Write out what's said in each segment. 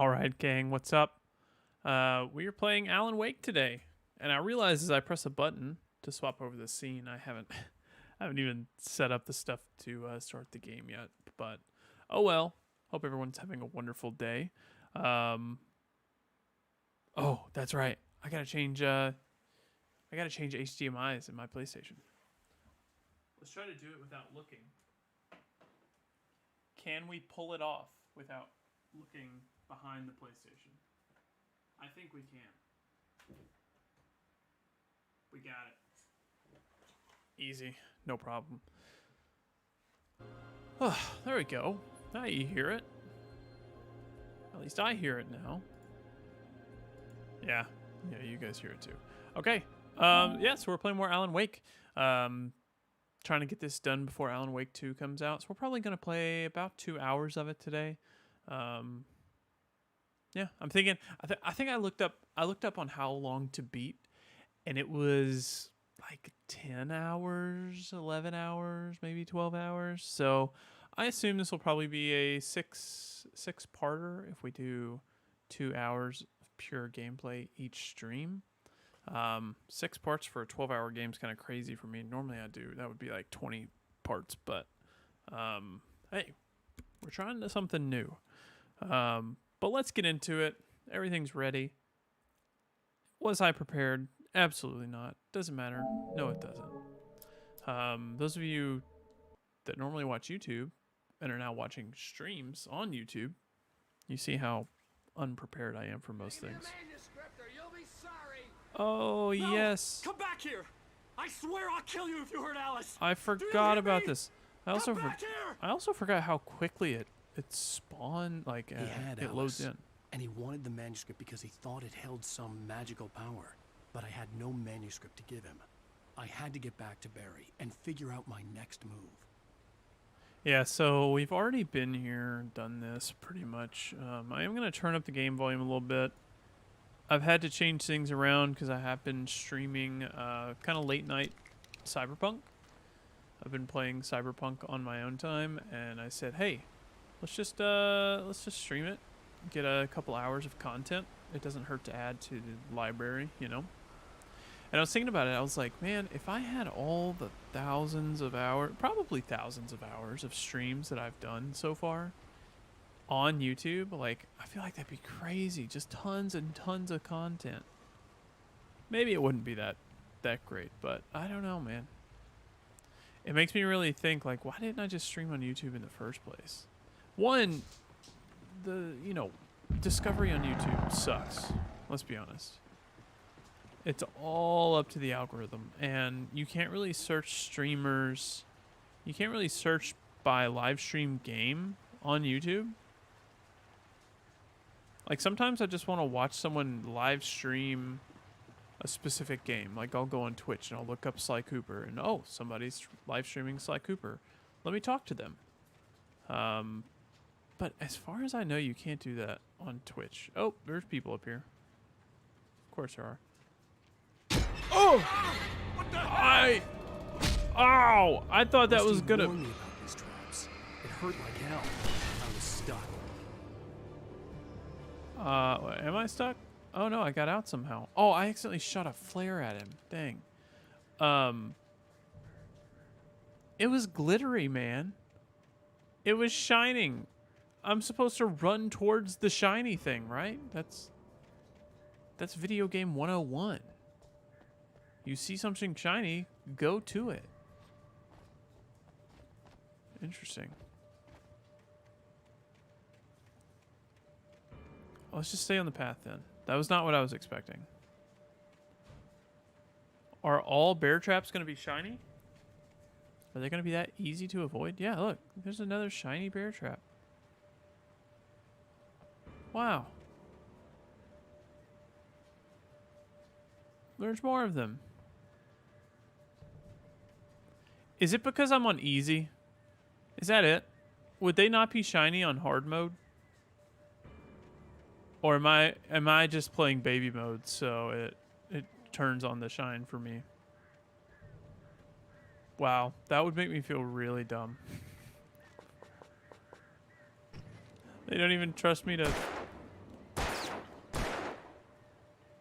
All right, gang, what's up? We are playing Alan Wake today, and I realized as I press a button to swap over the scene, I haven't, I haven't even set up the stuff to start the game yet. But oh well. Hope everyone's having a wonderful day. Oh, that's right. I gotta change. I gotta change HDMI's in my PlayStation. Let's try to do it without looking. Can we pull it off without looking behind the PlayStation? I think we can. We got it. Easy. No problem. Oh, there we go. Now you hear it. At least I hear it now. Yeah. Yeah, you guys hear it too. Okay. Yeah, so we're playing more Alan Wake. Trying to get this done before Alan Wake 2 comes out. So we're probably going to play about 2 hours of it today. Yeah, I'm thinking. I think I looked up on how long to beat, and it was like 10 hours, 11 hours, maybe 12 hours. So I assume this will probably be a six-parter if we do 2 hours of pure gameplay each stream. 6 parts for a 12-hour game is kind of crazy for me. Normally that would be like 20 parts, but hey, we're trying something new. But let's get into it. Everything's ready. Was I prepared? Absolutely not. Doesn't matter. No, it doesn't. Those of you that normally watch YouTube and are now watching streams on YouTube, you see how unprepared I am for most things. Oh, no, yes. Come back here. I swear I'll kill you if you hurt Alice. I forgot about this. I also forgot how quickly it spawned, like it loads in. And he wanted the manuscript because he thought it held some magical power. But I had no manuscript to give him. I had to get back to Barry and figure out my next move. Yeah, so we've already been here, done this pretty much. I am going to turn up the game volume a little bit. I've had to change things around because I have been streaming kind of late night Cyberpunk. I've been playing Cyberpunk on my own time, and I said, hey, let's just stream it, get a couple hours of content. It doesn't hurt to add to the library, you know. And I was thinking about it. I was like, man, if I had all the thousands of hours, probably thousands of hours of streams that I've done so far on YouTube, like, I feel like that'd be crazy. Just tons and tons of content. Maybe it wouldn't be that great, but I don't know, man. It makes me really think, like, why didn't I just stream on YouTube in the first place? One, discovery on YouTube sucks. Let's be honest. It's all up to the algorithm, and you can't really search streamers. You can't really search by live stream game on YouTube. Like, sometimes I just want to watch someone live stream a specific game. Like, I'll go on Twitch and I'll look up Sly Cooper, and oh, somebody's live streaming Sly Cooper. Let me talk to them. But as far as I know, you can't do that on Twitch. Oh, there's people up here. Of course there are. Oh! What the hell? Ow! I thought that was gonna. Warned me about these traps. It hurt like hell. I was stuck. Am I stuck? Oh no, I got out somehow. Oh, I accidentally shot a flare at him. Dang. It was glittery, man. It was shining. I'm supposed to run towards the shiny thing, right? That's video game 101. You see something shiny, go to it. Interesting. Let's just stay on the path then. That was not what I was expecting. Are all bear traps going to be shiny? Are they going to be that easy to avoid? Yeah, look. There's another shiny bear trap. Wow. There's more of them. Is it because I'm on easy? Is that it? Would they not be shiny on hard mode? Or am I just playing baby mode so it turns on the shine for me? Wow, that would make me feel really dumb. They don't even trust me to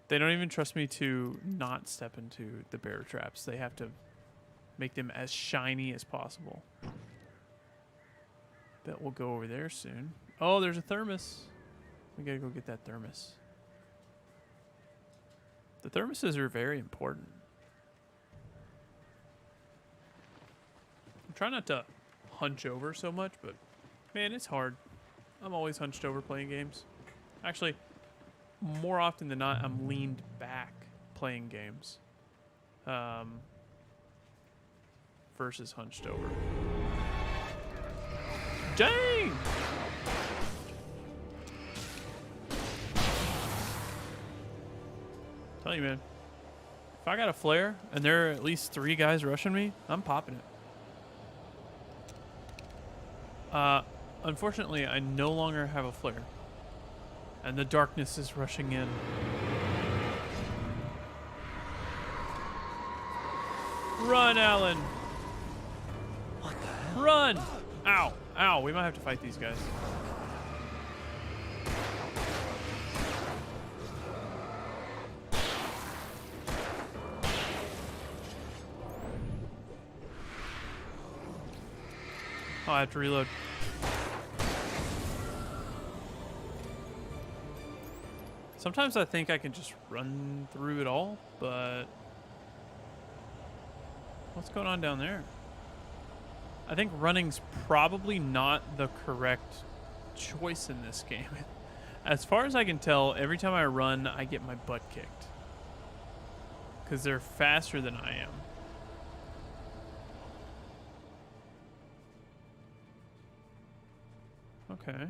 They don't even trust me to not step into the bear traps. They have to make them as shiny as possible. Bet we'll go over there soon. Oh, there's a thermos. We gotta go get that thermos. The thermoses are very important. I'm trying not to hunch over so much, but man, it's hard. I'm always hunched over playing games. Actually, more often than not, I'm leaned back playing games. Versus hunched over. Dang! Tell you, man. If I got a flare and there are at least 3 guys rushing me, I'm popping it. Unfortunately, I no longer have a flare. And the darkness is rushing in. Run, Alan! What the hell? Run! Ow! Ow! We might have to fight these guys. Oh, I have to reload. Sometimes I think I can just run through it all, but what's going on down there? I think running's probably not the correct choice in this game. As far as I can tell, every time I run, I get my butt kicked. Because they're faster than I am. Okay.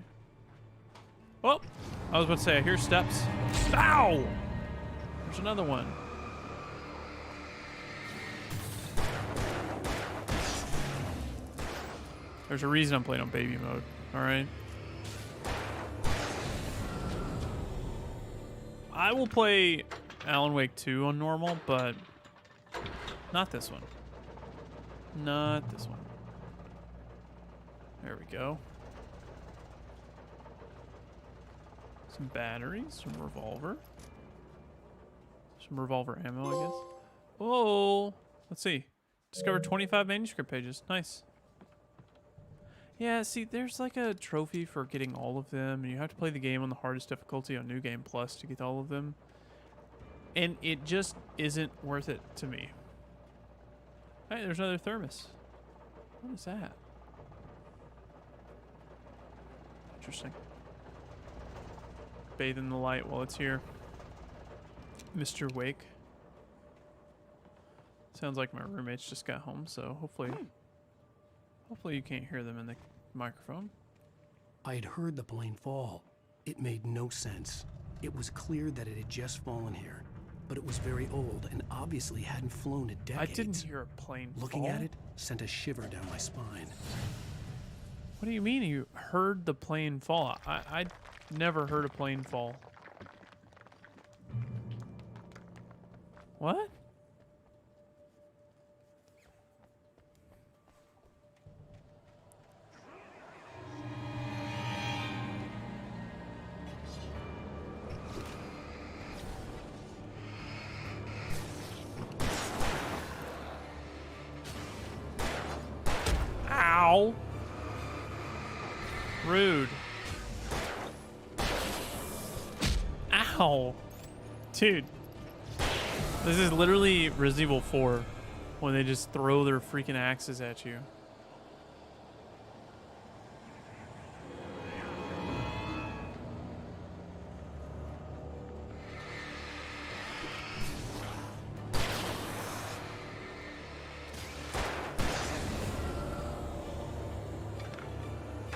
Oh! I was about to say, I hear steps. Ow! There's another one. There's a reason I'm playing on baby mode, alright? I will play Alan Wake 2 on normal, but not this one. Not this one. There we go. Some batteries, some revolver. Some revolver ammo, I guess. Oh, let's see. Discovered 25 manuscript pages. Nice. Yeah, see, there's like a trophy for getting all of them, and you have to play the game on the hardest difficulty on New Game Plus to get all of them. And it just isn't worth it to me. Hey, there's another thermos. What is that? Interesting. Bathe in the light while it's here. Mr. Wake. Sounds like my roommates just got home, so hopefully you can't hear them in the microphone. I had heard the plane fall. It made no sense. It was clear that it had just fallen here, but it was very old and obviously hadn't flown in decades. I didn't hear a plane Looking fall. at it sent a shiver down my spine. What do you mean you heard the plane fall? I never heard a plane fall. What? Ow. Rude. Ow. Dude. This is literally Resident Evil 4 when they just throw their freaking axes at you.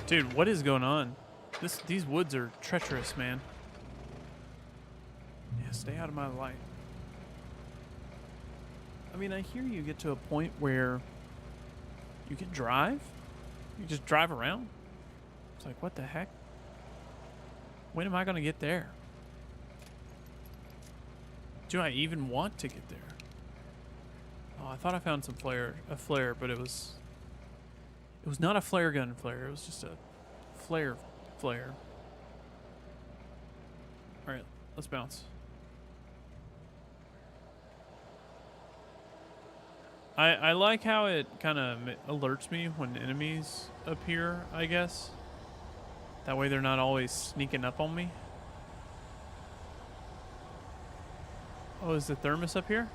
Dude, what is going on? These woods are treacherous, man. Yeah, stay out of my light. I mean, I hear you get to a point where you can drive. You just drive around. It's like, what the heck? When am I going to get there? Do I even want to get there? Oh, I thought I found a flare, but it was not a flare gun flare. It was just a flare. All right, let's bounce. I like how it kind of alerts me when enemies appear, I guess. That way they're not always sneaking up on me. Oh, is the thermos up here?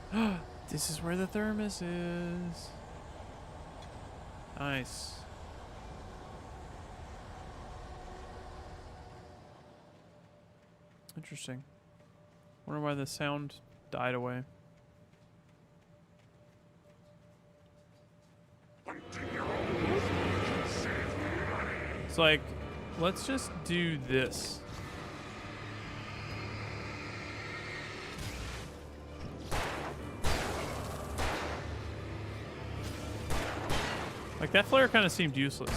This is where the thermos is. Nice. Interesting. Wonder why the sound died away. It's like, let's just do this. Like, that flare kind of seemed useless.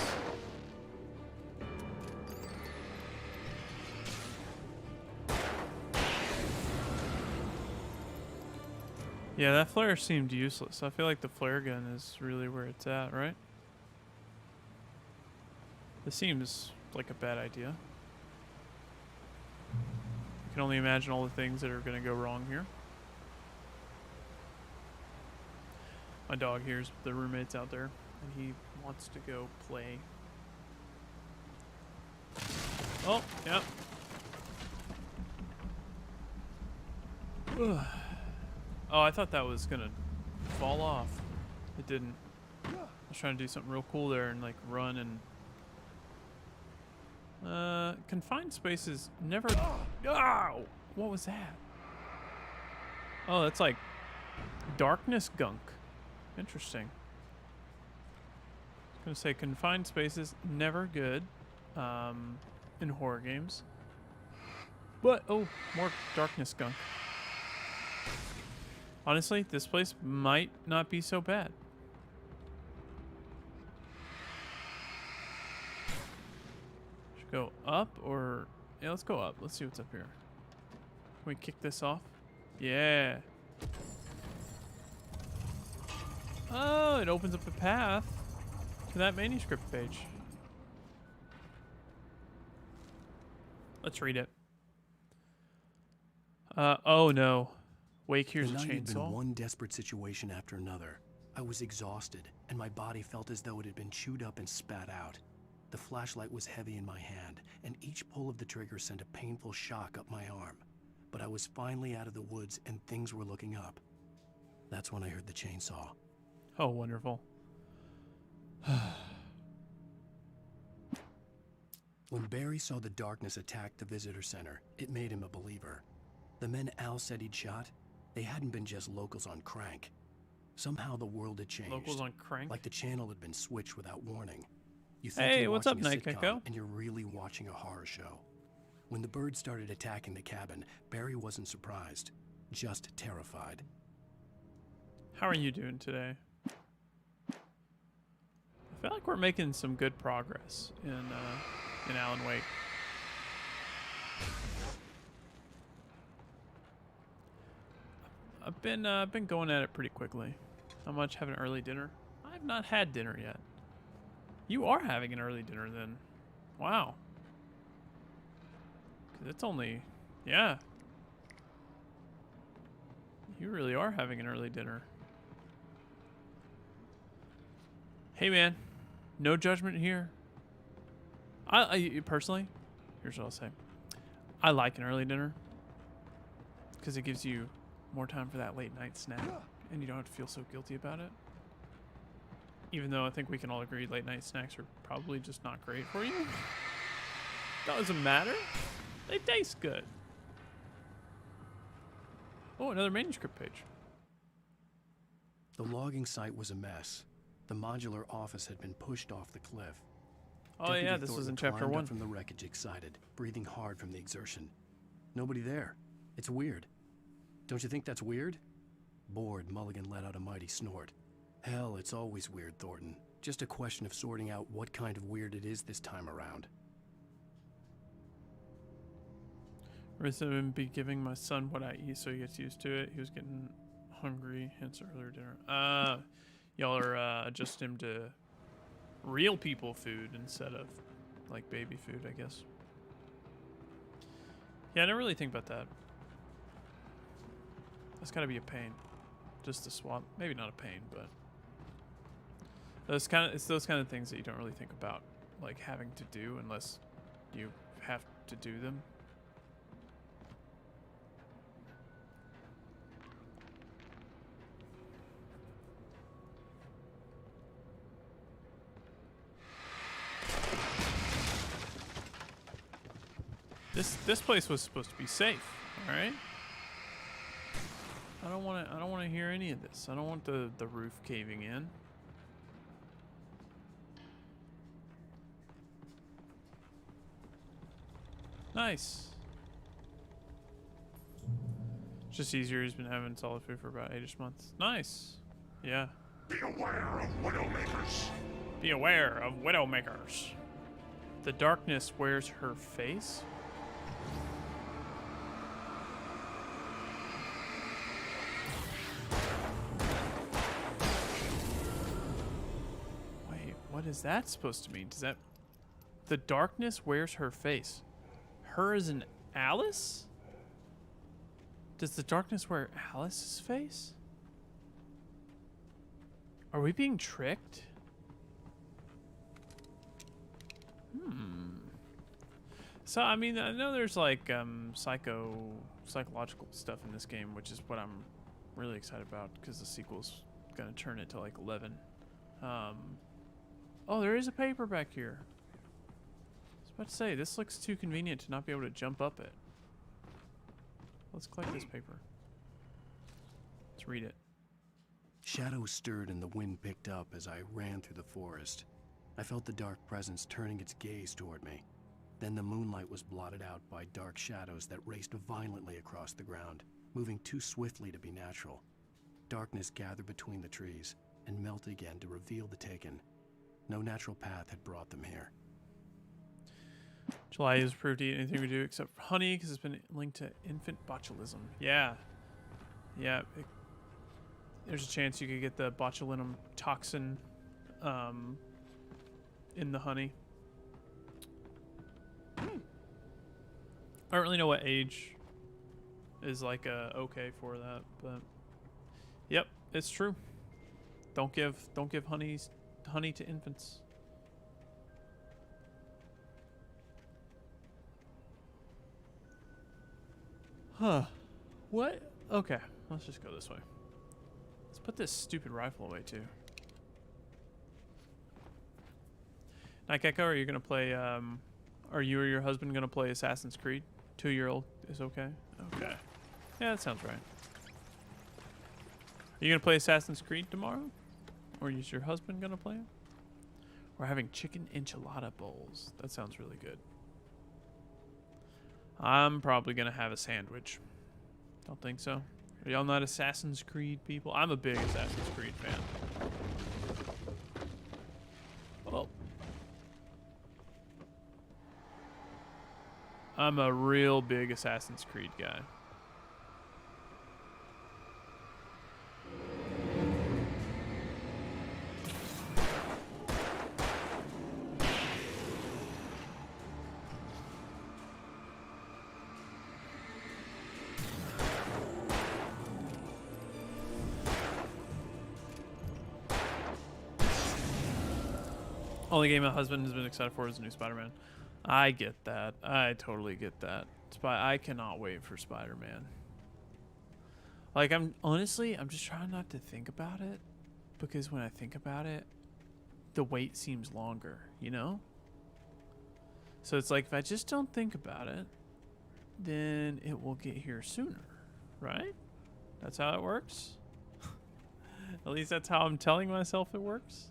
Yeah, that flare seemed useless. I feel like the flare gun is really where it's at, right? This seems like a bad idea. I can only imagine all the things that are going to go wrong here. My dog hears the roommates out there, and he wants to go play. Oh, yeah. Oh, I thought that was gonna fall off. It didn't. I was trying to do something real cool there and like run and confined spaces never. Oh, what was that? Oh, that's like darkness gunk. Interesting. I was gonna say confined spaces never good in horror games. But oh, more darkness gunk. Honestly, this place might not be so bad. Should go up or... Yeah, let's go up. Let's see what's up here. Can we kick this off? Yeah. Oh, it opens up a path to that manuscript page. Let's read it. Oh no. Wake, here's a The night had been chainsaw. one desperate situation after another. I was exhausted, and my body felt as though it had been chewed up and spat out. The flashlight was heavy in my hand, and each pull of the trigger sent a painful shock up my arm. But I was finally out of the woods, and things were looking up. That's when I heard the chainsaw. Oh, wonderful. When Barry saw the darkness attack the visitor center, it made him a believer. The men Al said he'd shot, they hadn't been just locals on crank. Somehow the world had changed. Locals on crank? Like the channel had been switched without warning. You think Hey, you're what's up, watching a Night sitcom, Gecko? and you're really watching a horror show. When the birds started attacking the cabin, Barry wasn't surprised, just terrified. How are you doing today? I feel like we're making some good progress in Alan Wake. I've been going at it pretty quickly. How much having early dinner? I've not had dinner yet. You are having an early dinner then. Wow. 'Cause it's only, yeah. You really are having an early dinner. Hey man, no judgment here. I personally, here's what I'll say. I like an early dinner because it gives you more time for that late night snack, and you don't have to feel so guilty about it. Even though I think we can all agree late night snacks are probably just not great for you. Doesn't matter. They taste good. Oh, another manuscript page. The logging site was a mess. The modular office had been pushed off the cliff. Oh Deputy yeah, this was Thornton in chapter climbed up 1. from the wreckage, excited, breathing hard from the exertion. Nobody there. It's weird. Don't you think that's weird? Bored, Mulligan let out a mighty snort. Hell, it's always weird, Thornton. Just a question of sorting out what kind of weird it is this time around. Reason be giving my son what I eat so he gets used to it. He was getting hungry, hence earlier dinner. Y'all are adjusting him to real people food instead of like baby food, I guess. Yeah, I never really think about that. That's gotta be a pain. Just to swap. Maybe not a pain, but It's those kind of things that you don't really think about, like having to do unless you have to do them. This place was supposed to be safe, all right? I don't want to hear any of this. I don't want the roof caving in. Nice. It's just easier. He's been having solid food for about 8-ish months. Nice. Yeah. Be aware of Widowmakers. Be aware of Widowmakers. The darkness wears her face? Wait, what is that supposed to mean? Does that... The darkness wears her face. Her as an Alice? Does the darkness wear Alice's face? Are we being tricked? So, I mean, I know there's like psychological stuff in this game, which is what I'm really excited about because the sequel's gonna turn it to like 11. Oh, there is a paper back here. I was about to say, this looks too convenient to not be able to jump up it. Let's collect this paper. Let's read it. Shadows stirred and the wind picked up as I ran through the forest. I felt the dark presence turning its gaze toward me. Then the moonlight was blotted out by dark shadows that raced violently across the ground, moving too swiftly to be natural. Darkness gathered between the trees and melted again to reveal the taken. No natural path had brought them here. July is approved to eat anything we do except for honey because it's been linked to infant botulism. Yeah. Yeah. There's a chance you could get the botulinum toxin in the honey. I don't really know what age is like okay for that, but yep, it's true. Don't give honey to infants. Huh. What? Okay, let's just go this way. Let's put this stupid rifle away too. Night Gecko, are you gonna play are you or your husband gonna play Assassin's Creed? 2-year-old is okay? Okay. Yeah, that sounds right. Are you gonna play Assassin's Creed tomorrow? Or is your husband gonna play it? We're having chicken enchilada bowls. That sounds really good. I'm probably gonna have a sandwich. Don't think so. Are y'all not Assassin's Creed people? I'm a big Assassin's Creed fan. Oh. I'm a real big Assassin's Creed guy. Only game my husband has been excited for is the new Spider-Man. I get that. I totally get that. I cannot wait for Spider-Man. Like, I'm just trying not to think about it, because when I think about it, the wait seems longer, you know? So it's like, if I just don't think about it, then it will get here sooner, right? That's how it works. At least that's how I'm telling myself it works.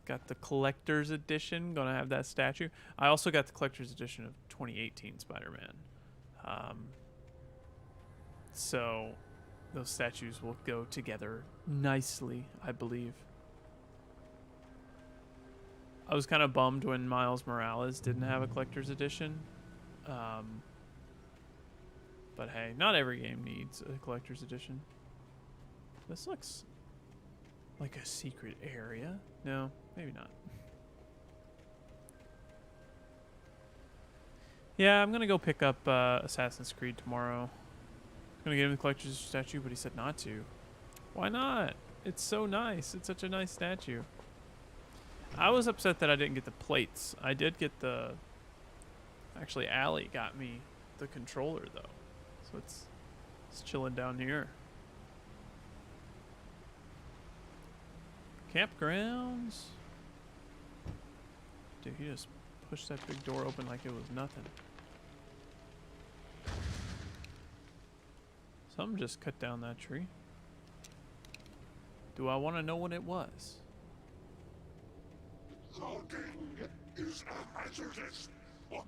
Got the collector's edition. Gonna have that statue. I also got the collector's edition of 2018 Spider-Man. So those statues will go together nicely, I believe. I was kind of bummed when Miles Morales didn't have a collector's edition. But hey, not every game needs a collector's edition. This looks like a secret area. No, maybe not. Yeah, I'm gonna go pick up Assassin's Creed tomorrow. Gonna get him the collector's statue, but he said not to. Why not? It's so nice. It's such a nice statue. I was upset that I didn't get the plates. I did get the... Actually, Allie got me the controller, though. So it's chilling down here. Campgrounds. Dude, he just pushed that big door open like it was nothing. Something just cut down that tree. Do I want to know what it was? Logging is a hazardous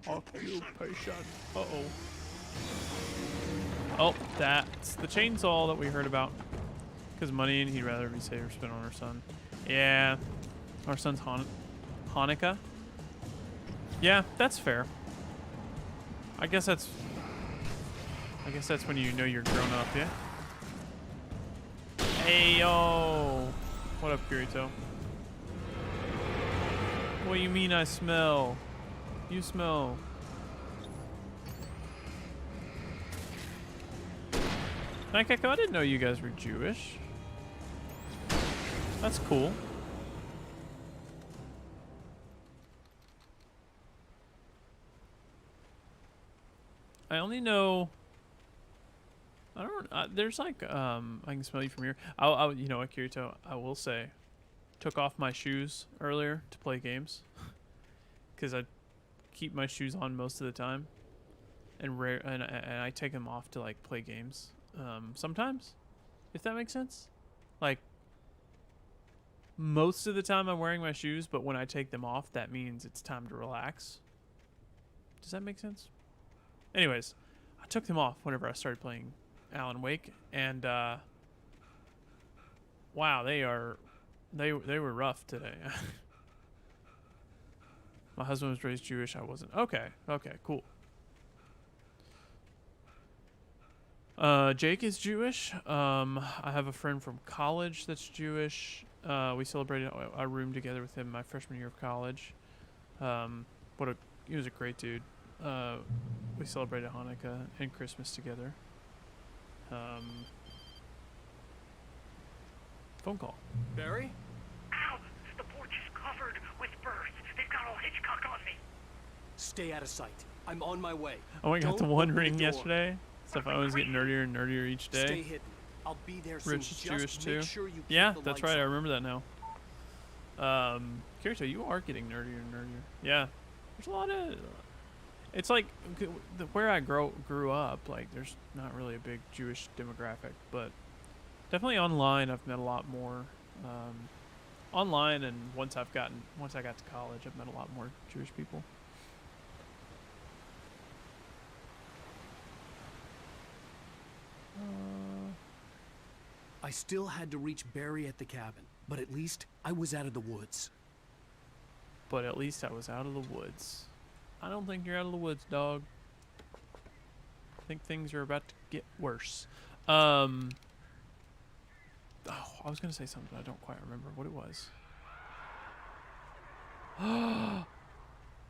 Occupation. Uh-oh. Oh, that's the chainsaw that we heard about. Because money, and he'd rather be saved or spent on our son. Yeah. Our son's Hanukkah. Yeah, that's fair. I guess that's when you know you're grown up, yeah? Hey, yo. What up, Kirito? What do you mean I smell? You smell. Nightcap, I didn't know you guys were Jewish. That's cool. I only know... I don't... there's like... I can smell you from here. I'll you know what, Kirito? I will say... Took off my shoes earlier to play games. Because I keep my shoes on most of the time. And I take them off to like play games. Sometimes. If that makes sense. Like... Most of the time I'm wearing my shoes, but when I take them off, that means it's time to relax. Does that make sense? Anyways, I took them off whenever I started playing Alan Wake, and wow, they were rough today. My husband was raised Jewish, I wasn't. Okay, cool. Jake is Jewish. I have a friend from college that's Jewish. We celebrated our room together with him my freshman year of college. He was a great dude. We celebrated Hanukkah and Christmas together. Phone call. Barry? Ow! The porch is covered with birds. They've got all Hitchcock on me. Stay out of sight. I'm on my way. I only got the Don't one open the ring door. yesterday. So I was getting nerdier and nerdier each Stay day. hidden. I'll be there soon. Rich is Just Jewish make too. sure you keep Yeah, the that's lights right. I on. remember that now. Kirito, you are getting nerdier and nerdier. Yeah, there's a lot of. It's like where I grew up. Like, there's not really a big Jewish demographic, but definitely online, I've met a lot more. Online, and once I got to college, I've met a lot more Jewish people. I still had to reach Barry at the cabin, but at least I was out of the woods. But at least I was out of the woods. I don't think you're out of the woods, dog. I think things are about to get worse. Oh, I was gonna say something, but I don't quite remember what it was.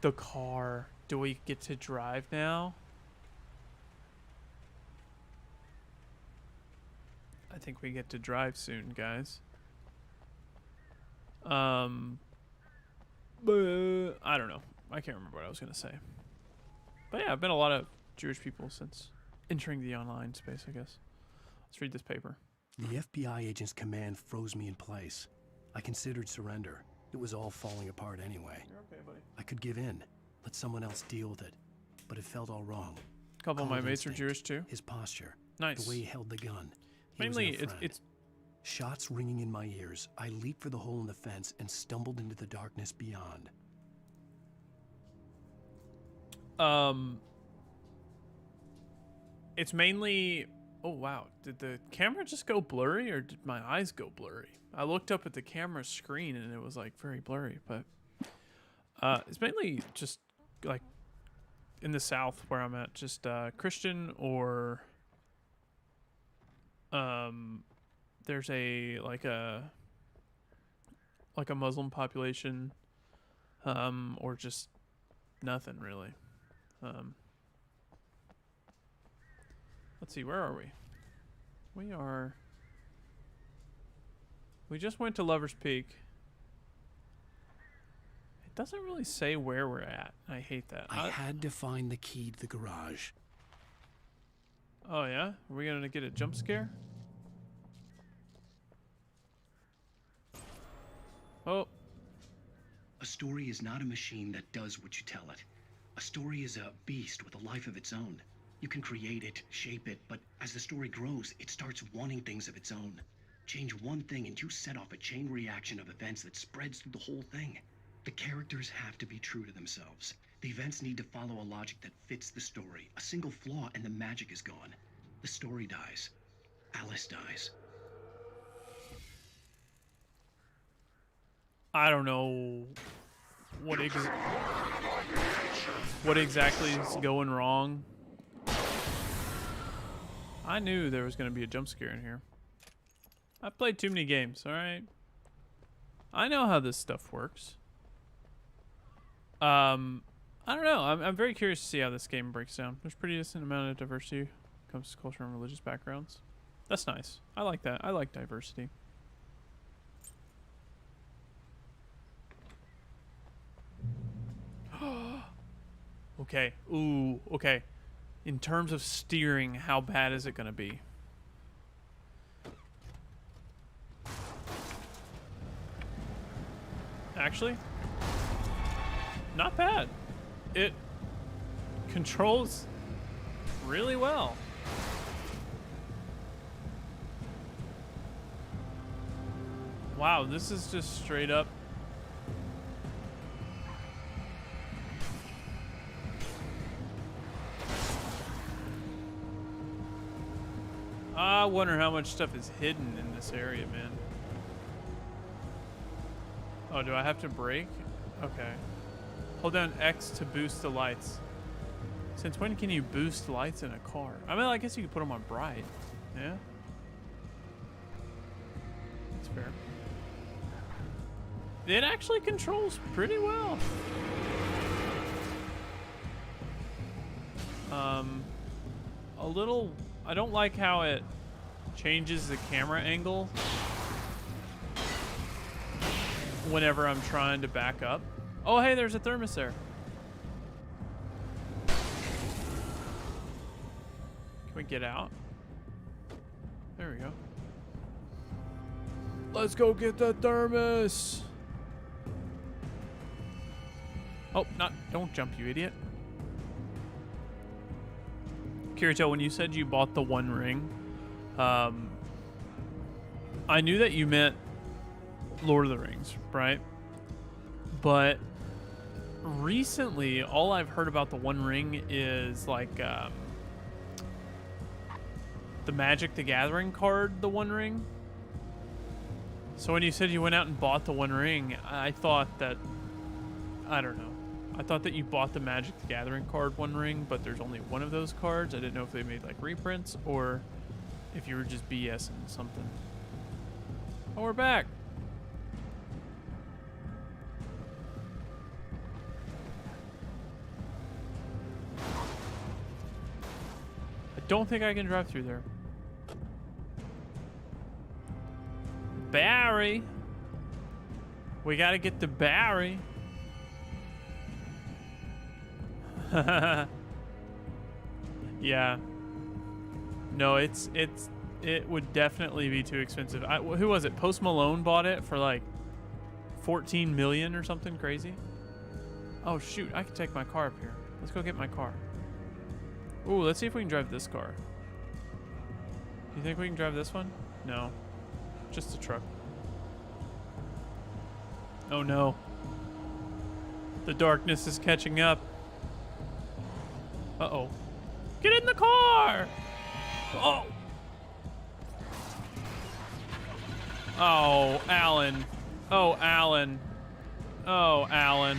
The car. Do we get to drive now? I think we get to drive soon, guys. But I don't know. I can't remember what I was gonna say. But yeah, I've met a lot of Jewish people since entering the online space, I guess. Let's read this paper. The FBI agent's command froze me in place. I considered surrender. It was all falling apart anyway. You're okay, buddy. I could give in, let someone else deal with it, but it felt all wrong. A couple of my Cold mates are instinct, Jewish too. His posture, Nice. the way he held the gun. He Mainly, wasn't a friend. it's Shots ringing in my ears, I leaped for the hole in the fence and stumbled into the darkness beyond. it's mainly. Oh wow, did the camera just go blurry, or did my eyes go blurry? I looked up at the camera screen and it was like very blurry, but it's mainly just like in the South where I'm at, just Christian or there's a Muslim population, or just nothing really. Let's see, where are we? We just went to Lover's Peak. It doesn't really say where we're at. I hate that. I had to find the key to the garage. Oh yeah? Are we gonna get a jump scare? Oh. A story is not a machine that does what you tell it. A story is a beast with a life of its own. You can create it, shape it, but as the story grows, it starts wanting things of its own. Change one thing and you set off a chain reaction of events that spreads through the whole thing. The characters have to be true to themselves. The events need to follow a logic that fits the story. A single flaw and the magic is gone. The story dies. Alice dies. I don't know what exactly is going wrong. I knew there was going to be a jump scare in here. I've played too many games, alright? I know how this stuff works. I don't know. I'm very curious to see how this game breaks down. There's a pretty decent amount of diversity when it comes to culture and religious backgrounds. That's nice. I like that. I like diversity. Okay. Ooh, okay. In terms of steering, how bad is it going to be? Actually, not bad. It controls really well. Wow, this is just straight up. I wonder how much stuff is hidden in this area, man. Oh, do I have to brake? Okay. Hold down X to boost the lights. Since when can you boost lights in a car? I mean, I guess you could put them on bright. Yeah? That's fair. It actually controls pretty well. A little... I don't like how it changes the camera angle whenever I'm trying to back up. Oh, hey, there's a thermos there. Can we get out? There we go. Let's go get the thermos. Oh, don't jump, you idiot. Kirito, when you said you bought the One Ring, I knew that you meant Lord of the Rings, right? But recently, all I've heard about the One Ring is like the Magic the Gathering card, the One Ring. So when you said you went out and bought the One Ring, I thought that, I don't know. I thought that you bought the Magic the Gathering card One Ring, but there's only one of those cards. I didn't know if they made like reprints or if you were just BSing something. Oh, we're back. I don't think I can drive through there. Barry. We gotta get to Barry. Yeah. No, it would definitely be too expensive. Who was it? Post Malone bought it for like 14 million or something crazy. Oh shoot, I can take my car up here. Let's go get my car. Ooh, let's see if we can drive this car. Do you think we can drive this one? No. Just a truck. Oh no. The darkness is catching up. Uh-oh. Get in the car! Oh! Oh, Alan. Oh, Alan. Oh, Alan.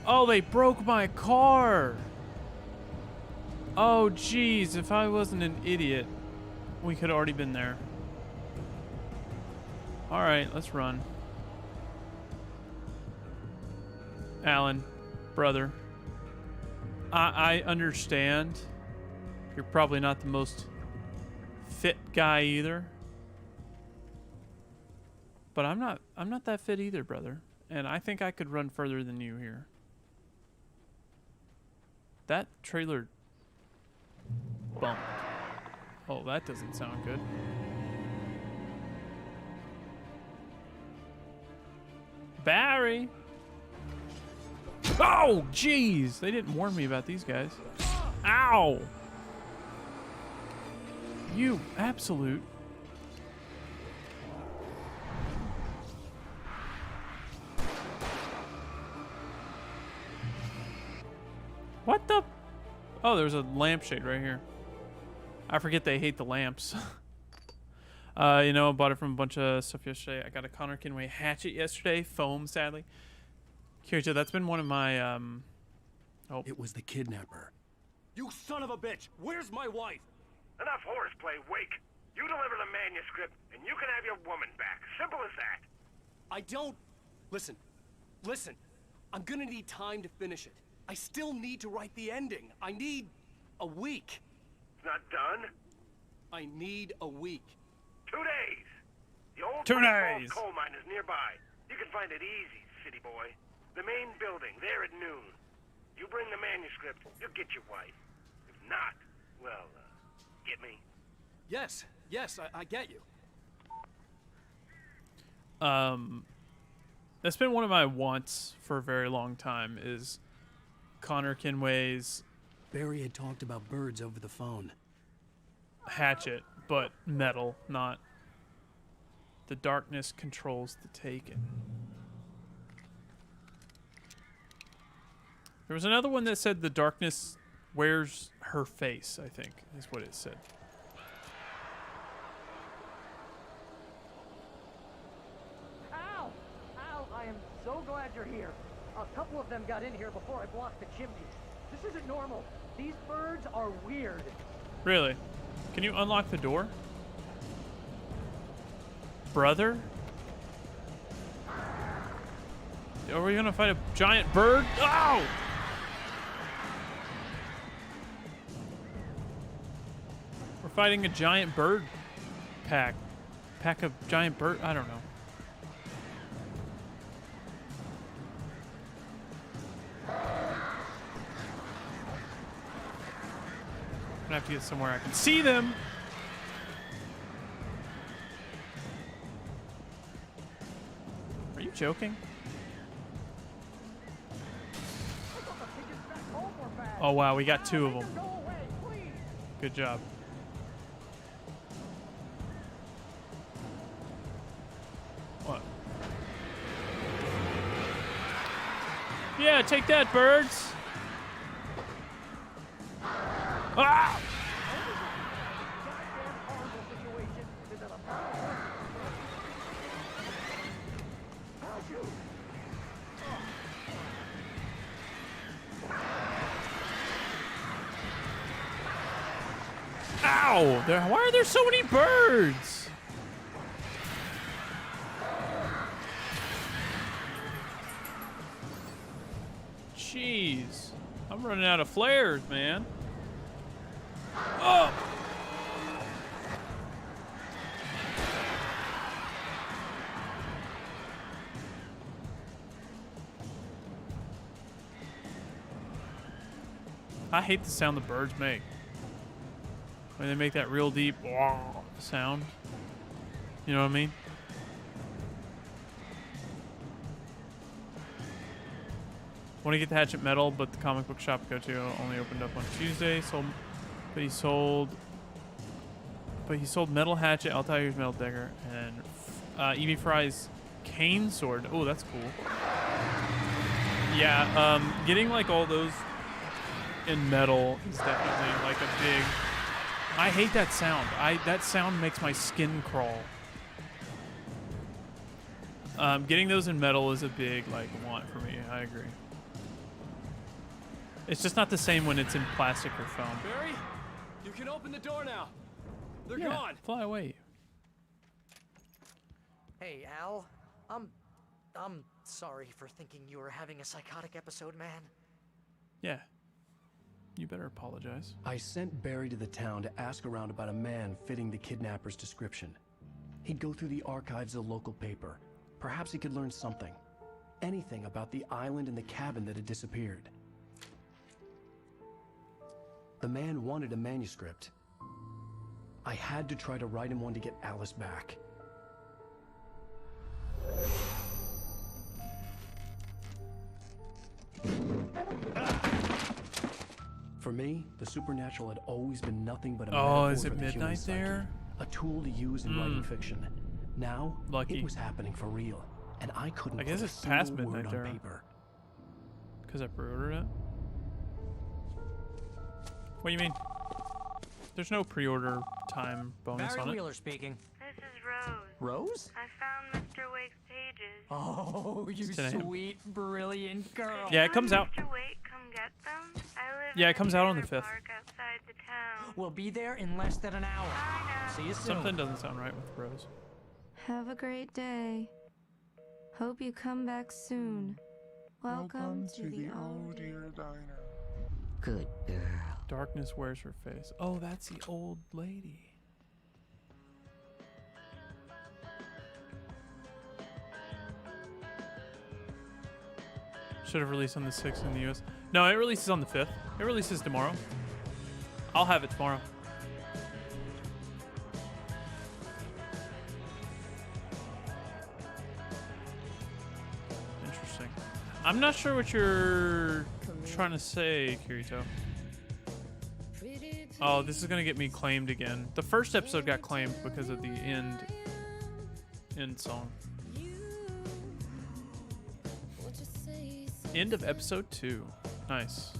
Oh, they broke my car! Oh, jeez, if I wasn't an idiot. we could have already been there. All right, let's run. Alan, brother, I understand you're probably not the most fit guy either. But I'm not that fit either, brother. And I think I could run further than you here. That trailer bumped. Oh, that doesn't sound good. Barry! Oh, jeez! They didn't warn me about these guys. Ow! You absolute... What the? Oh, there's a lampshade right here. I forget they hate the lamps. You know, I bought it from a bunch of stuff yesterday. I got a Connor Kinway hatchet yesterday. Foam, sadly. Kirito, that's been one of my, Oh. It was the kidnapper. You son of a bitch! Where's my wife? Enough horseplay, Wake. You deliver the manuscript, and you can have your woman back. Simple as that. I don't... Listen. I'm gonna need time to finish it. I still need to write the ending. I need a week. It's not done. I need a week. 2 days. The old 2 Falls days. coal mine is nearby. You can find it easy, city boy. The main building, there at noon. You bring the manuscript, you'll get your wife. If not, well, get me? Yes, I get you. That's been one of my wants for a very long time is Connor Kinway's Barry had talked about birds over the phone. hatchet, but metal, not the darkness controls the taken. There was another one that said the darkness wears her face, I think, is what it said. Ow! Ow, I am so glad you're here. A couple of them got in here before I blocked the chimneys. This isn't normal. These birds are weird. Really? Can you unlock the door? Brother? Are we gonna fight a giant bird? Oh! We're fighting a giant bird pack. Pack of giant bird? I don't know. I'm gonna have to get somewhere I can see them. Are you joking? Oh wow, we got 2 of them. Go away, please. Good job. What? Yeah, take that, birds. Ah! Goddamn horrible situation is that a pile of horses. Ow! Why are there so many birds? Jeez. I'm running out of flares, man. Oh! I hate the sound the birds make. When they make that real deep sound. You know what I mean? Want to get the hatchet metal, but the comic book shop I go to only opened up on Tuesday. But he sold metal hatchet, Altair's metal dagger, and Evie Fry's cane sword. Oh, that's cool. Yeah, getting like all those in metal is definitely like a big. I hate that sound. That sound makes my skin crawl. Getting those in metal is a big like want for me. I agree. It's just not the same when it's in plastic or foam. Barry, you can open the door now. They're Yeah, gone. fly away. Hey, Al. I'm sorry for thinking you were having a psychotic episode, man. Yeah. You better apologize. I sent Barry to the town to ask around about a man fitting the kidnapper's description. He'd go through the archives of the local paper. Perhaps he could learn something. Anything about the island and the cabin that had disappeared. The man wanted a manuscript. I had to try to write him one to get Alice back. For me, the supernatural had always been nothing but a Oh, metaphor is for it the human midnight psyche, there? a tool to use in writing fiction. Now, Lucky. it was happening for real, and I couldn't I guess put it's a past single midnight word on there. paper. Because I pre-ordered it? What do you mean? There's no pre-order time bonus Barry on it. Wheeler speaking. This is Rose. Rose? I found Mr. Wake's pages. Oh, you It's 10 a.m. sweet, brilliant girl. Yeah, it comes out. Mr. Wake come get them? I live Yeah, in it comes a out on the trailer 5th. park outside the town. We'll be there in less than an hour. I know. See you soon. Something doesn't sound right with Rose. Have a great day. Hope you come back soon. Welcome to the old dear diner. Good girl. Darkness wears her face. Oh, that's the old lady. Should have released on the 6th in the US. No, it releases on the 5th. It releases tomorrow. I'll have it tomorrow. Interesting. I'm not sure what you're trying to say, Kirito. Oh, this is gonna get me claimed again. The first episode got claimed because of the end song. End of episode 2. Nice.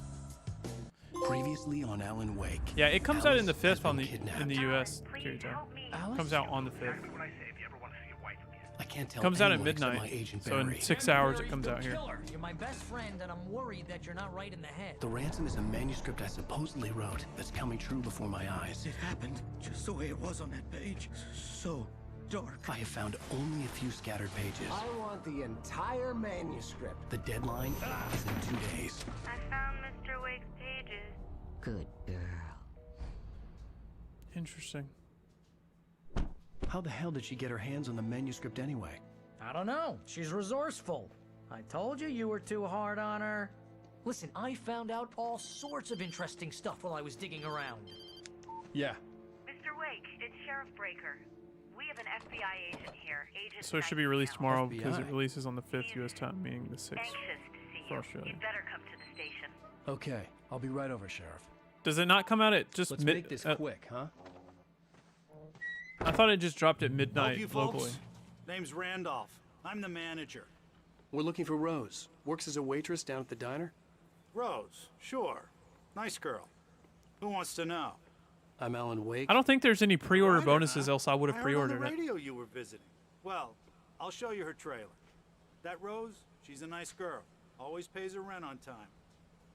Previously on Alan Wake. Yeah, it comes out in the Alice has 5th on been the kidnapped. in the US, Please Kirito. help me. Comes out on the 5th. Exactly what I say if you ever want to see your wife again. I can't tell Comes out at anyone except midnight. my agent So in Barry. 6 hours it comes out here. Killer. You're my best friend, and I'm worried that you're not right in the head. The ransom is a manuscript I supposedly wrote that's coming true before my eyes. It happened just the way it was on that page. So dark. I have found only a few scattered pages. I want the entire manuscript. The deadline is in 2 days. I found Mr. Wake's pages. Good girl. Interesting. How the hell did she get her hands on the manuscript anyway? I don't know. She's resourceful. I told you were too hard on her. Listen, I found out all sorts of interesting stuff while I was digging around. Yeah. Mr. Wake, it's Sheriff Breaker. We have an FBI agent here. Agent So it should be released tomorrow because it FBI. releases on the 5th US time, meaning the 6th. Anxious to see For you. Australia. You'd better come to the station. Okay, I'll be right over, Sheriff. Does it not come out at just Let's mid? make this quick, huh? I thought it just dropped at Help midnight you folks? locally. Name's Randolph. I'm the manager. We're looking for Rose. Works as a waitress down at the diner. Rose, sure. Nice girl. Who wants to know? I'm Alan Wake. I don't think there's any pre-order Writer, bonuses, huh? else I would have I heard on pre-ordered the it. radio you were visiting. Well, I'll show you her trailer. That Rose, she's a nice girl. Always pays her rent on time.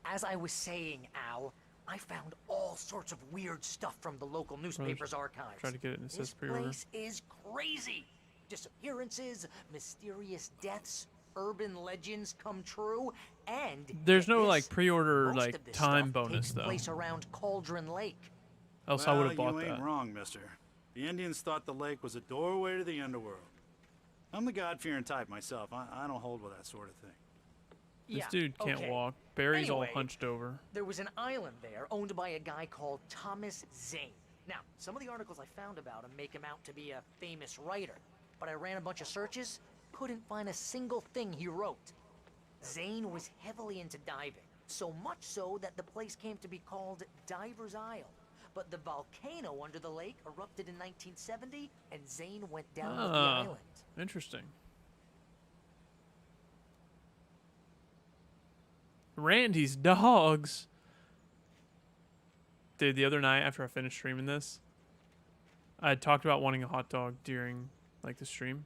As I was saying, Al, I found all sorts of weird stuff from the local newspaper's archives. Try to get it and it says This pre-order. place is crazy. Disappearances, mysterious deaths, urban legends come true, and There's get no this, like pre-order most like of this time stuff bonus takes though. place around Cauldron Lake. Else I would have Well, bought you ain't that. wrong, mister. The Indians thought the lake was a doorway to the underworld. I'm the God-fearing type myself. I don't hold with that sort of thing. This Yeah, dude can't okay. walk. Barry's all Anyway, hunched over. There was an island there owned by a guy called Thomas Zane. Now, some of the articles I found about him make him out to be a famous writer, but I ran a bunch of searches, couldn't find a single thing he wrote. Zane was heavily into diving, so much so that the place came to be called Diver's Isle. But the volcano under the lake erupted in 1970, and Zane went down with the Ah, island. interesting. Randy's dogs. Dude, the other night after I finished streaming this, I had talked about wanting a hot dog during like the stream.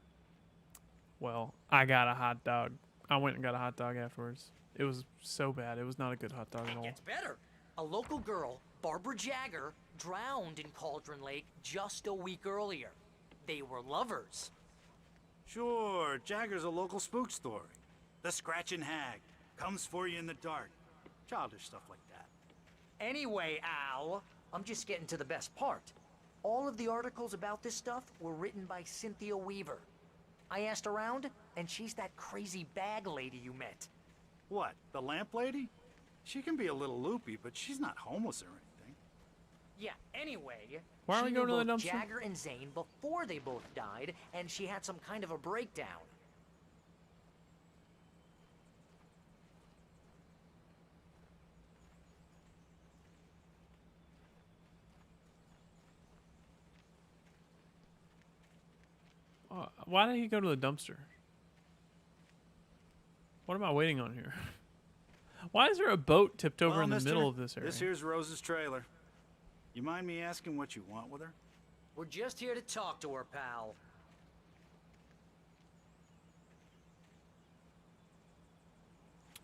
Well, I got a hot dog. I went and got a hot dog afterwards. It was so bad. It was not a good hot dog at It all. gets better. A local girl, Barbara Jagger, drowned in Cauldron Lake just a week earlier. They were lovers. Sure, Jagger's a local spook story. The Scratching Hag comes for you in the dark. Childish stuff like that. Anyway, Al, I'm just getting to the best part. All of the articles about this stuff were written by Cynthia Weaver. I asked around, and she's that crazy bag lady you met. What, the lamp lady? She can be a little loopy, but she's not homeless or anything. Yeah, anyway, Why are we she going knew to the both dumpster? Jagger and Zane before they both died, and she had some kind of a breakdown. Why did he go to the dumpster? What am I waiting on here? Why is there a boat tipped over Well, in the mister, middle of this area? This here's Rose's trailer. You mind me asking what you want with her? We're just here to talk to her, pal.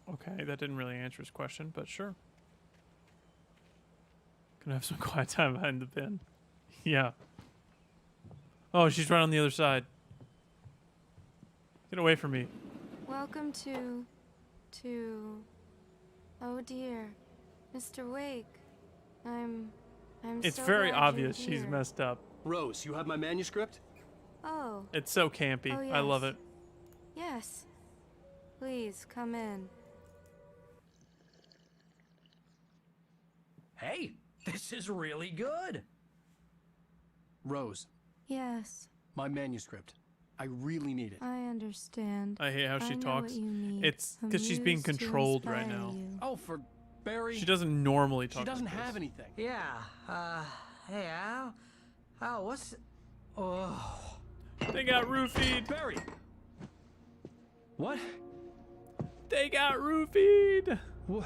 Okay, that didn't really answer his question, but sure. Gonna have some quiet time behind the bin. Yeah. Oh, she's right on the other side. Get away from me. Welcome to... Oh dear. Mr. Wake. I'm It's so very glad you're obvious she's here. messed up. Rose, you have my manuscript? Oh, It's so campy. Oh, I love yes. it. yes. Please, come in. Hey, this is really good. Rose, Yes, my manuscript. I really need it. I understand. I hate how she I know talks. what you need. It's A 'cause she's being muse to controlled right inspire now. you. Oh, for Barry. She doesn't normally talk. She doesn't like have this. anything. Yeah, hey Al? Al, what's... Oh... They got roofied. Barry! What? They got roofied. Wha-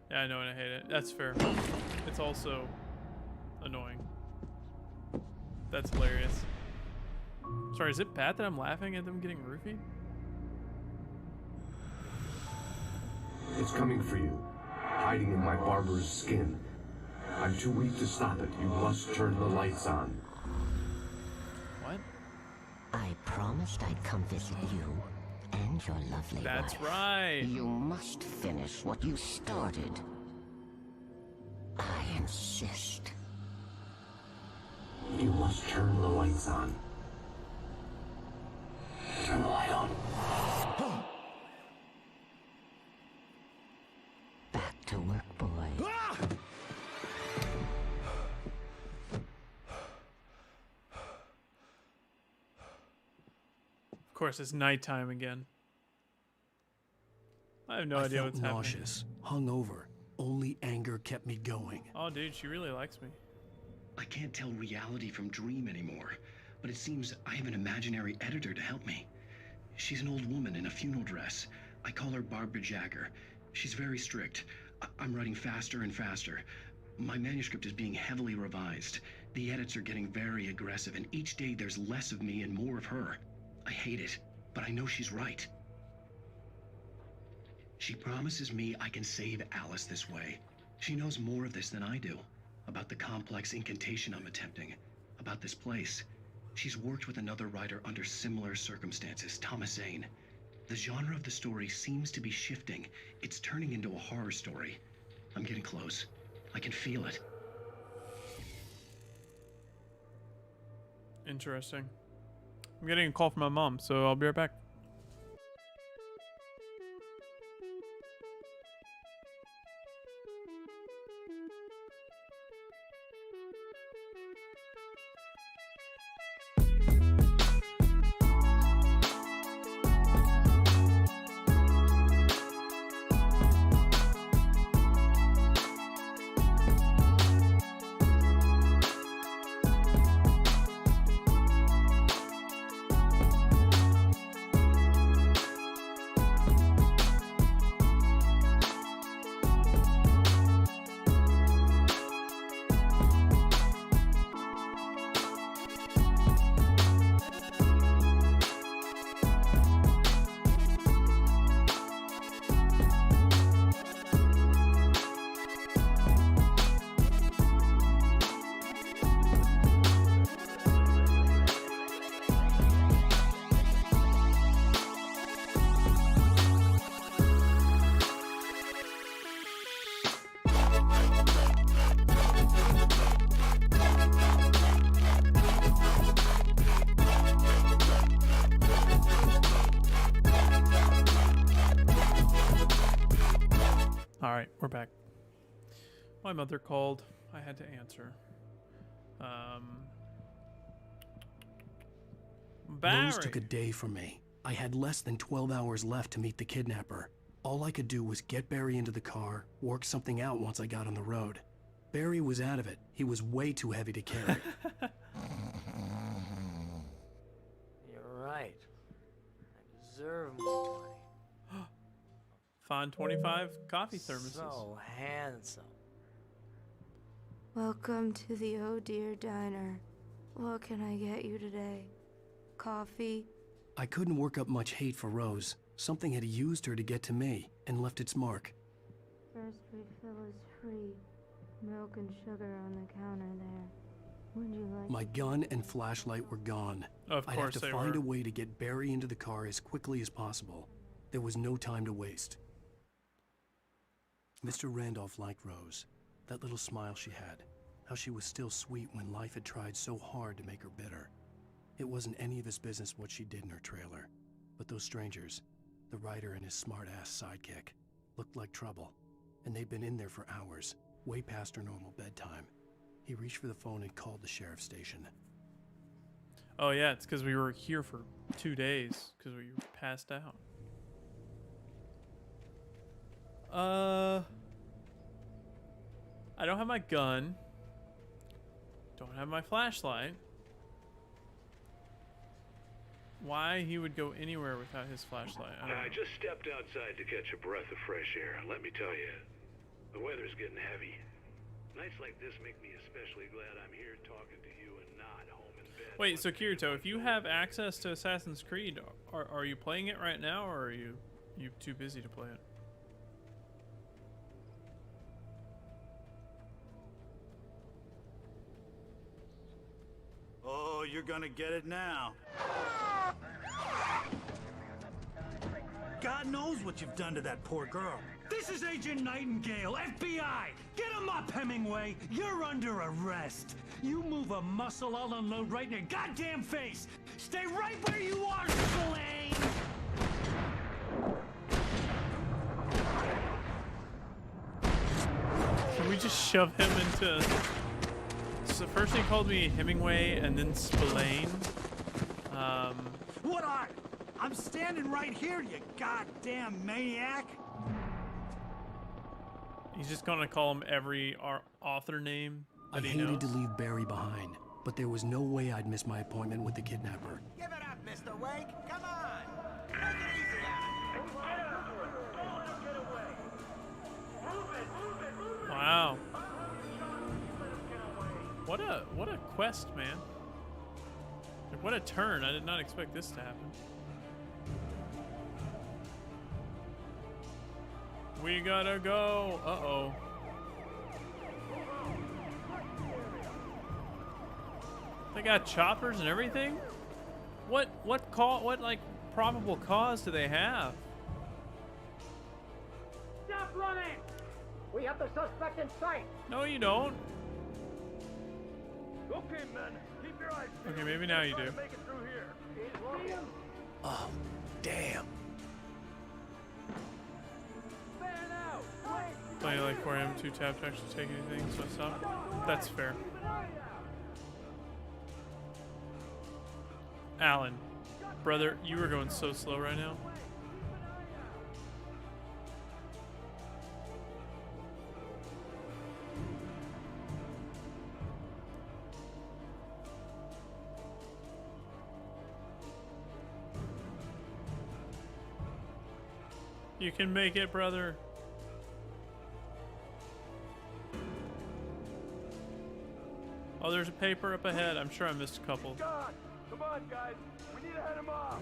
Yeah, I know and I hate it. That's fair. It's also annoying. That's hilarious. Sorry, is it bad that I'm laughing at them getting roofied? It's coming for you, hiding in my barber's skin. I'm too weak to stop it. You must turn the lights on. What? I promised I'd come visit you and your lovely That's wife. right. You must finish what you started. I insist. You must turn the lights on. Turn the light on. Back to work, boy. Of course, it's nighttime again. I have no I idea felt what's nauseous, hungover. Only anger kept me going. happening. Oh, dude, she really likes me. I can't tell reality from dream anymore, but it seems I have an imaginary editor to help me. She's an old woman in a funeral dress. I call her Barbara Jagger. She's very strict. I'm writing faster and faster. My manuscript is being heavily revised. The edits are getting very aggressive, and each day there's less of me and more of her. I hate it, but I know she's right. She promises me I can save Alice this way. She knows more of this than I do. About the complex incantation I'm attempting. About this place. She's worked with another writer under similar circumstances, Thomas Zane. The genre of the story seems to be shifting. It's turning into a horror story. I'm getting close. I can feel it. Interesting. I'm getting a call from my mom, so I'll be right back. All right, we're back. My mother called. I had to answer. Barry. Rose took a day from me. I had less than 12 hours left to meet the kidnapper. All I could do was get Barry into the car, work something out once I got on the road. Barry was out of it. He was way too heavy to carry. You're right. I deserve more money. Find 25 coffee thermoses. So handsome. Welcome to the Oh Dear Diner. What can I get you today? Coffee? I couldn't work up much hate for Rose. Something had used her to get to me and left its mark. First refill is free. Milk and sugar on the counter there. Would you like... My gun and flashlight were gone. Of I'd course have to they find were. a way to get Barry into the car as quickly as possible. There was no time to waste. Mr. Randolph liked Rose. That little smile she had. How she was still sweet when life had tried so hard to make her bitter. It wasn't any of his business what she did in her trailer. But those strangers, the writer and his smart-ass sidekick, looked like trouble. And they'd been in there for hours, way past her normal bedtime. He reached for the phone and called the sheriff's station. Oh yeah, it's because we were here for 2 days because we passed out. I don't have my gun. Don't have my flashlight. Why he would go anywhere without his flashlight? I just stepped outside to catch a breath of fresh air. Let me tell you, the weather's getting heavy. Nights like this make me especially glad I'm here talking to you and not home in bed. Wait, so Kirito, if you have access to Assassin's Creed, are you playing it right now, or are you too busy to play it? Oh, you're gonna get it now. God knows what you've done to that poor girl. This is Agent Nightingale, FBI! Get him up, Hemingway! You're under arrest! You move a muscle, I'll unload right in your goddamn face! Stay right where you are, Spillane! Can we just shove him into... So first he called me Hemingway and then Spillane. What are? I'm standing right here, you goddamn maniac! He's just gonna call him every author name I that he hated knows. to leave Barry behind, but there was no way I'd miss my appointment with the kidnapper. Give it up, Mr. Wake. Come on. Make it easy on him. Wow. What a quest, man. Like, what a turn. I did not expect this to happen. We gotta go. Uh-oh. They got choppers and everything? What like probable cause do they have? Stop running! We have the suspect in sight. No, you don't. Okay, men. Keep your eyes peeled. Okay, maybe now you do. Make it through here. See him? Oh, damn. Fan out. Wait. Play like 4M, 2 tap to actually take anything, so stop. That's fair. Alan, brother, you are going so slow right now. You can make it, brother. Oh, there's a paper up ahead. I'm sure I missed a couple. God, come on, guys. We need to head him off.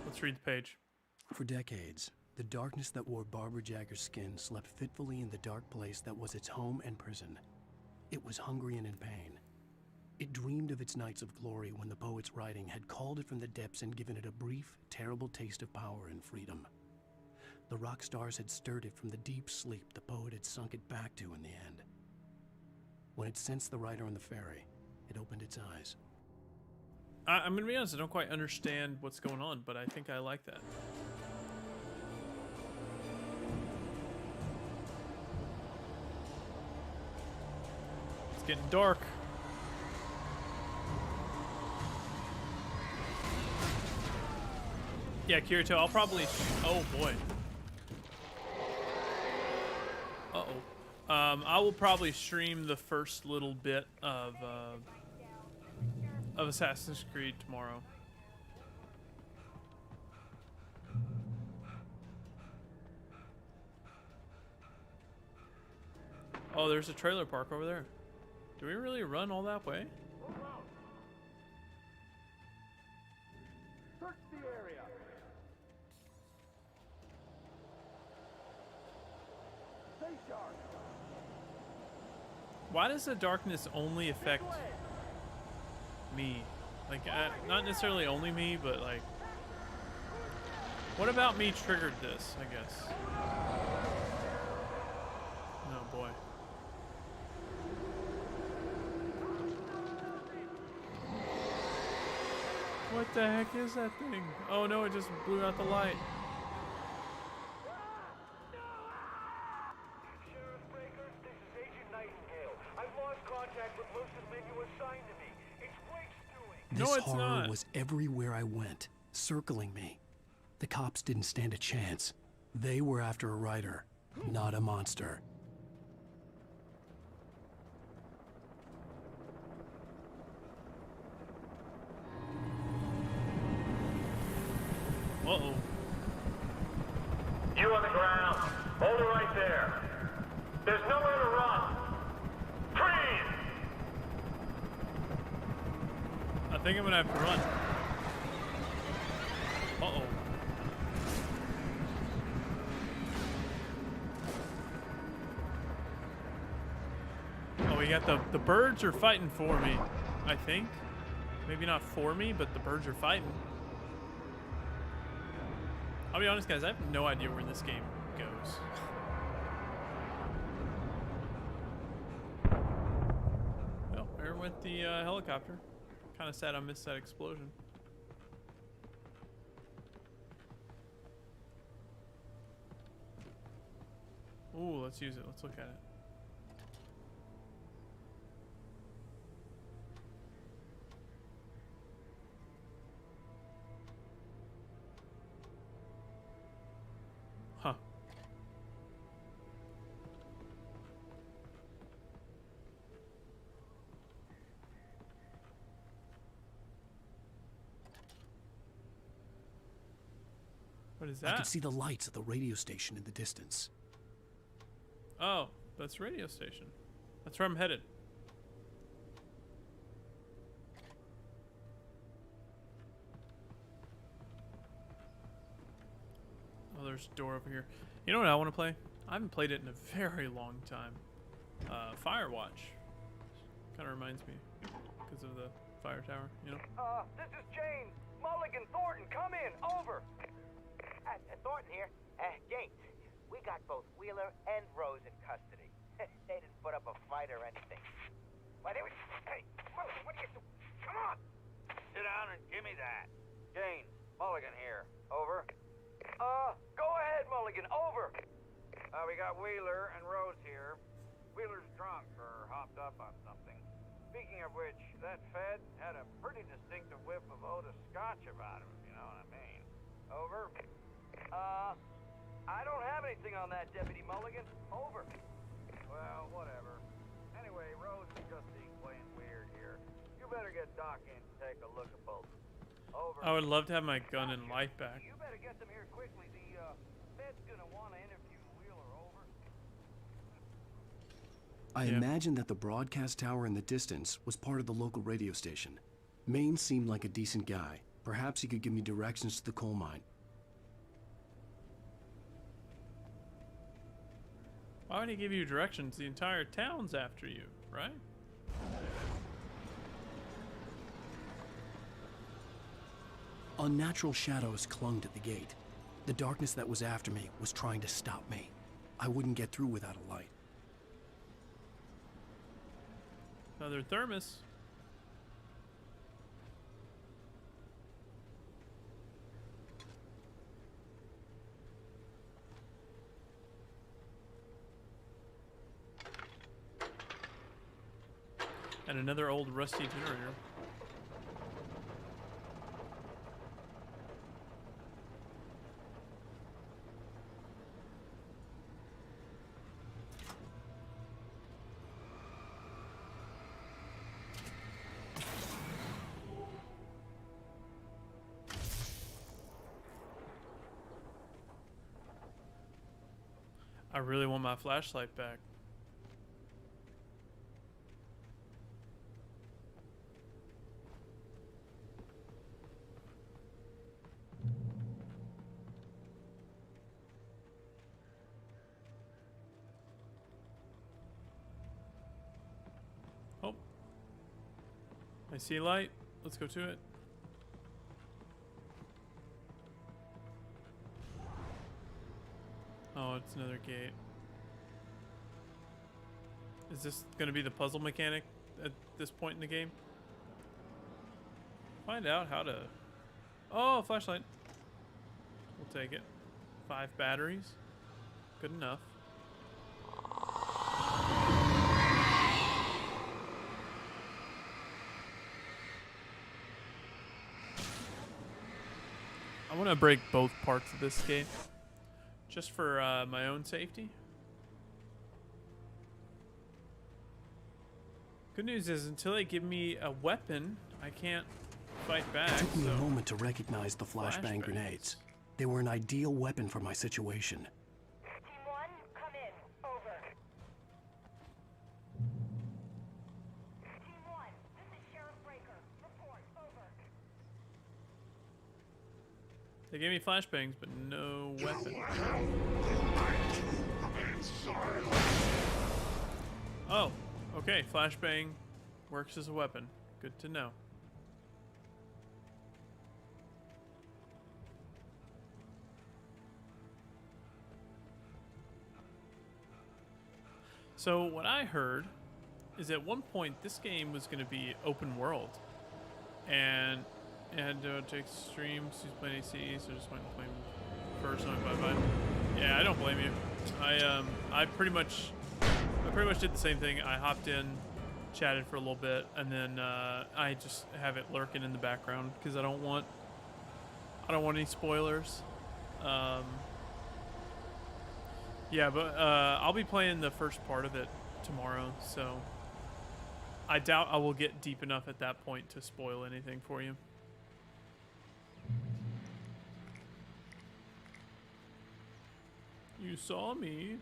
Let's read the page. For decades, the darkness that wore Barbara Jagger's skin slept fitfully in the dark place that was its home and prison. It was hungry and in pain. It dreamed of its nights of glory when the poet's writing had called it from the depths and given it a brief, terrible taste of power and freedom. The rock stars had stirred it from the deep sleep the poet had sunk it back to in the end. When it sensed the writer on the ferry, it opened its eyes. I'm gonna be honest, I don't quite understand what's going on, but I think I like that. getting dark. Yeah, Kirito, I'll probably... Oh, boy. Uh-oh. I will probably stream the first little bit of Assassin's Creed tomorrow. Oh, there's a trailer park over there. Do we really run all that way? Search the area. Stay sharp. Why does the darkness only affect me? Like, not necessarily only me, but like... What about me triggered this, I guess? Oh, boy. What the heck is that thing? Oh no, it just blew out the light. Sheriff Breaker, this is Agent Nightingale. I've lost contact with most of the men you assigned to me. It's Blake's doing. This No, it's horror not. was everywhere I went, circling me. The cops didn't stand a chance. They were after a writer, not a monster. Uh-oh. You on the ground. Hold it right there. There's nowhere to run. Freeze! I think I'm gonna have to run. Uh-oh. Oh, we got the birds are fighting for me, I think. Maybe not for me, but the birds are fighting. I'll be honest, guys, I have no idea where this game goes. Well, there went the helicopter. Kind of sad I missed that explosion. Ooh, let's use it. Let's look at it. Huh. What is that? I could see the lights of the radio station in the distance. Oh, that's radio station. That's where I'm headed. Oh, there's a door over here. You know what I want to play? I haven't played it in a very long time. Firewatch. Kind of reminds me because of the fire tower, you know? This is James. Mulligan, Thornton, come in. Over. Thornton here. James, we got both Wheeler and Rose in custody. They didn't put up a fight or anything. Why, they were... Hey, Mulligan, what are you doing? Come on! Sit down and give me that. Jane, Mulligan here. Over. Go ahead, Mulligan. Over. We got Wheeler and Rose here. Wheeler's drunk or hopped up on something. Speaking of which, that Fed had a pretty distinctive whiff of Otis Scotch about him, if you know what I mean. Over. I don't have anything on that, Deputy Mulligan. Over. Well, whatever. Anyway, Rose is just being plain weird here. You better get Doc in to take a look at both. Over. I would love to have my gun and light back. You better get them here quickly. The Fed's gonna want to interview Wheeler. Over. I imagined that the broadcast tower in the distance was part of the local radio station. Maine seemed like a decent guy. Perhaps he could give me directions to the coal mine. Why would he give you directions? The entire town's after you, right? Unnatural shadows clung to the gate. The darkness that was after me was trying to stop me. I wouldn't get through without a light. Another thermos. And another old rusty generator. I really want my flashlight back. Oh. I see light. Let's go to it. Oh, it's another gate. Is this going to be the puzzle mechanic at this point in the game? Find out how to... Oh, flashlight. We'll take it. 5 batteries. Good enough. I want to break both parts of this gate. Just for my own safety. Good news is until they give me a weapon, I can't fight back. It took me a moment to recognize the flashbang grenades. They were an ideal weapon for my situation. Team 1, come in. Over. Team 1, this is Sheriff Breaker. Report. Over. They gave me flashbangs, but no weapon. Oh, okay. Flashbang works as a weapon. Good to know. So what I heard is at one point this game was going to be open world, and to extreme, she's playing ACE, so just went and playing first on bye. Yeah, I don't blame you. I pretty much did the same thing. I hopped in, chatted for a little bit, and then I just have it lurking in the background because I don't want any spoilers. Yeah, but I'll be playing the first part of it tomorrow, so I doubt I will get deep enough at that point to spoil anything for you. You saw me.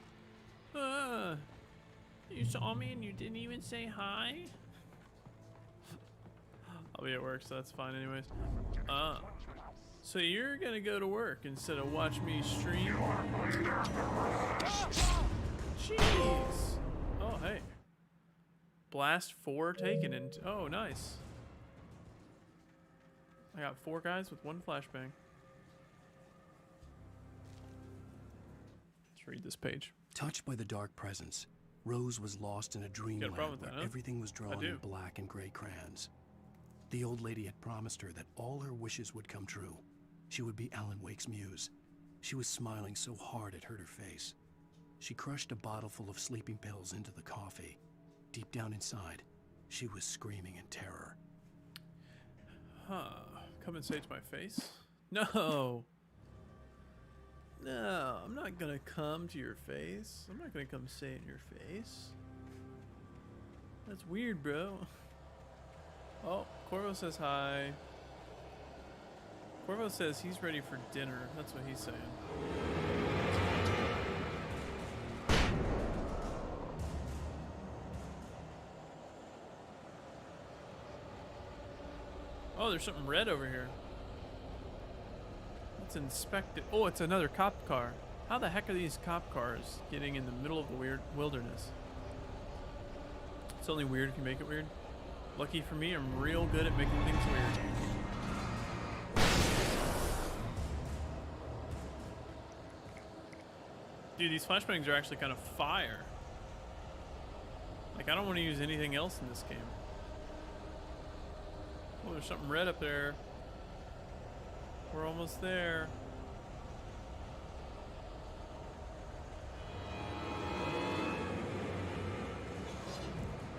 You saw me and you didn't even say hi? I'll be at work, so that's fine anyways. So you're gonna go to work instead of watch me stream? Jeez. Oh, hey. Blast 4 taken and oh, nice. I got 4 guys with 1 flashbang. Let's read this page. Touched by the dark presence, Rose was lost in a dreamland where everything was drawn in black and gray crayons. The old lady had promised her that all her wishes would come true. She would be Alan Wake's muse. She was smiling so hard it hurt her face. She crushed a bottle full of sleeping pills into the coffee. Deep down inside, she was screaming in terror. Huh. Come and say it to my face? No! No, I'm not gonna come to your face. I'm not gonna come say it in your face. That's weird, bro. Oh, Corvo says hi. Corvo says he's ready for dinner. That's what he's saying. Oh, there's something red over here. Let's inspect it. Oh, it's another cop car. How the heck are these cop cars getting in the middle of the weird wilderness? It's only weird if you make it weird. Lucky for me, I'm real good at making things weird. Dude, these flashbangs are actually kind of fire. Like, I don't want to use anything else in this game. Oh, there's something red up there. We're almost there.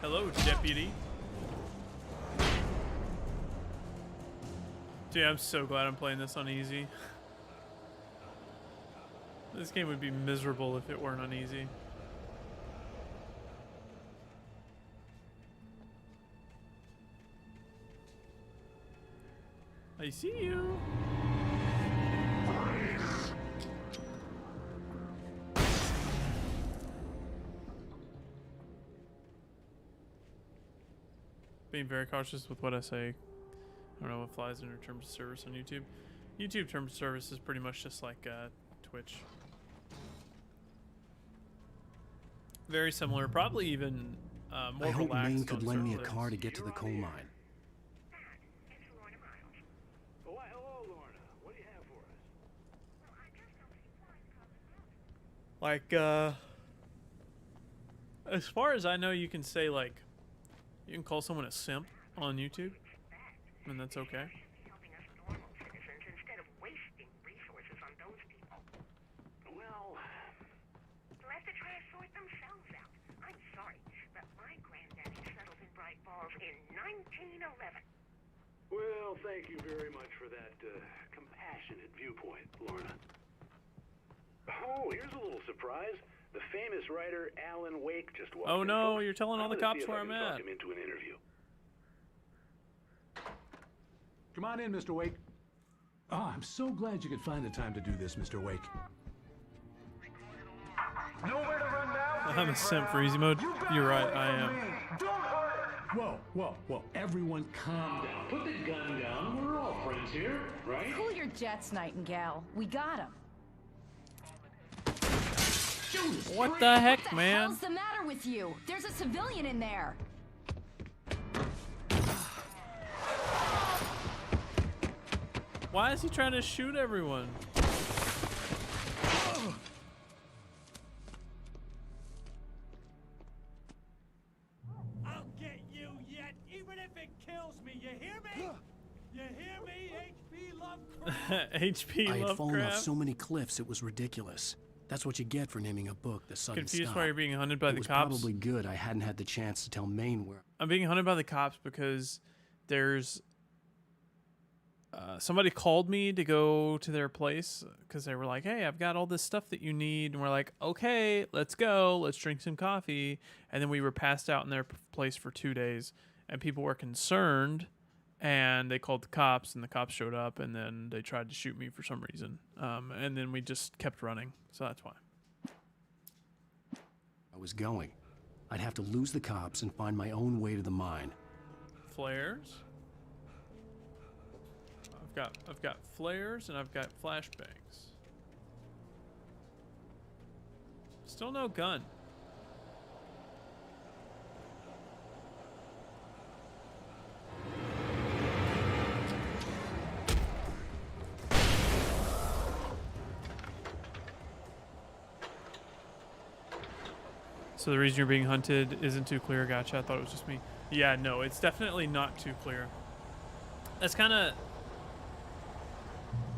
Hello, deputy. Dude, I'm so glad I'm playing this on easy. This game would be miserable if it weren't on easy. I see you. Being very cautious with what I say. I don't know what flies under terms of service on YouTube. YouTube terms of service is pretty much just like Twitch. Very similar, probably even more I hope relaxed. Maine could on lend me a certain car to things. get to the coal mine. Oh, hello, Lorna. What do you have for us? Like, as far as I know, you can say, like, you can call someone a simp on YouTube, and that's okay. Well, They'll have to try to sort themselves out. I'm sorry, but my granddaddy settled in Bright Falls in 1911. well, thank you very much for that compassionate viewpoint, Lorna. Oh, here's a little surprise. The famous writer Alan Wake just walked in. Oh no, Folks, you're telling all the I'm gonna cops see if where I I'm can talk at. him into an interview. Come on in, Mr. Wake. Oh, I'm so glad you could find the time to do this, Mr. Wake. Nowhere to run now. I'm a simp for easy mode. You're right, I am. Don't hurt. Whoa, whoa, whoa. Everyone calm down. Put the gun down. We're all friends here, right? Cool your jets, Nightingale. We got him. What the heck, What the man? hell's the matter with you? There's a civilian in there. Why is he trying to shoot everyone? I'll get you yet, even if it kills me. You hear me? You hear me, H.P. Lovecraft? HP I had fallen off Lovecraft. so many cliffs it was ridiculous. That's what you get for naming a book The Sudden Confused Stop. why you're being hunted by It the was cops. probably good I hadn't had the chance to tell Maine where. I'm being hunted by the cops because there's somebody called me to go to their place because they were like, hey, I've got all this stuff that you need. And we're like, okay, let's go. Let's drink some coffee. And then we were passed out in their place for 2 days. And people were concerned. And they called the cops. And the cops showed up. And then they tried to shoot me for some reason. And then we just kept running. So that's why. I was going. I'd have to lose the cops and find my own way to the mine. Flares. I've got flares and I've got flashbangs. Still no gun. So the reason you're being hunted isn't too clear. Gotcha. I thought it was just me. Yeah, no, it's definitely not too clear. That's kind of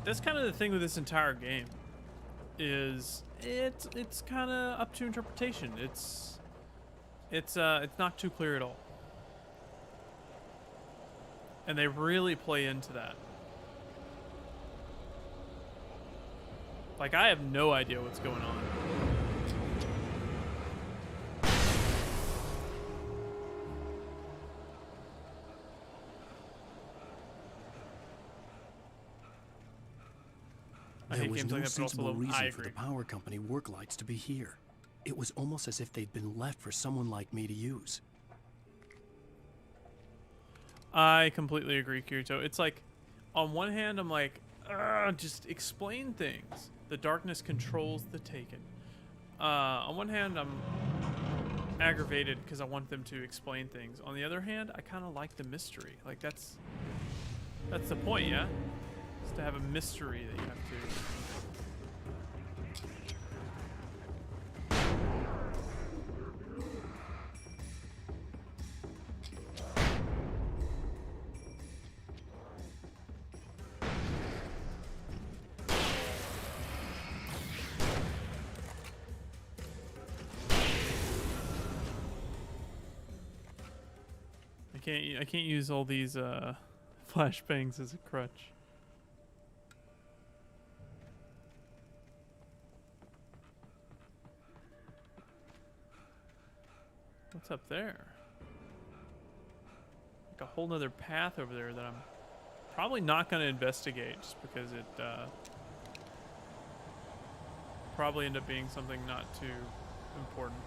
the thing with this entire game. Is it's kind of up to interpretation. It's not too clear at all. And they really play into that. Like, I have no idea what's going on. There was games no like that, but also sensible I reason for agree. the power company work lights to be here. It was almost as if they'd been left for someone like me to use. I completely agree, Kirito. It's like, on one hand, I'm like, just explain things. The darkness controls the Taken. On one hand, I'm aggravated because I want them to explain things. On the other hand, I kind of like the mystery. Like, that's the point, yeah? It's to have a mystery that you have to... I can't use all these flashbangs as a crutch. What's up there? Like a whole nother path over there that I'm probably not going to investigate just because it probably end up being something not too important.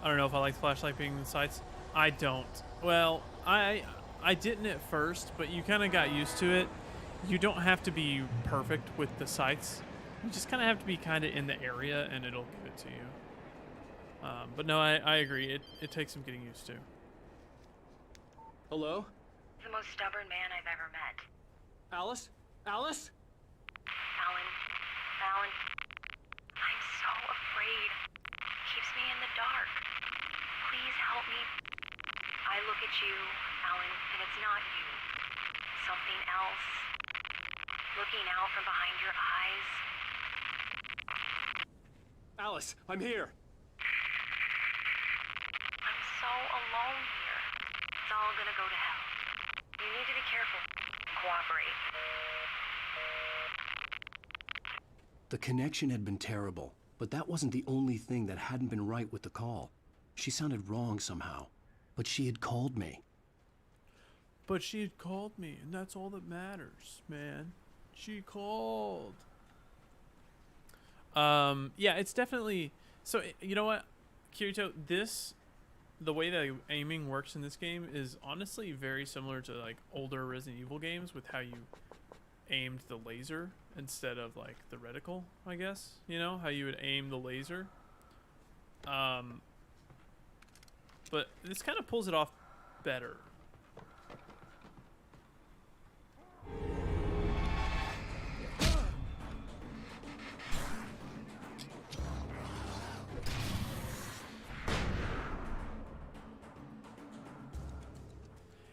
I don't know if I like flashlight being in the sights. I don't. Well, I didn't at first, but you kind of got used to it. You don't have to be perfect with the sights. You just kind of have to be kind of in the area, and it'll give it to you. But no, I agree. It takes some getting used to. Hello? The most stubborn man I've ever met. Alice? Alice? Alan, I'm so afraid. Keeps me in the dark. Please help me. I look at you, Alan, and it's not you. Something else. Looking out from behind your eyes. Alice, I'm here. I'm so alone here. It's all gonna go to hell. You need to be careful. Cooperate. The connection had been terrible, but that wasn't the only thing that hadn't been right with the call. She sounded wrong somehow, but she had called me. But she had called me, and that's all that matters, man. She called. Yeah, it's definitely... So, you know what, Kirito, the way that aiming works in this game is honestly very similar to, like, older Resident Evil games with how you aimed the laser instead of, like, the reticle, I guess. You know, how you would aim the laser. But this kind of pulls it off better.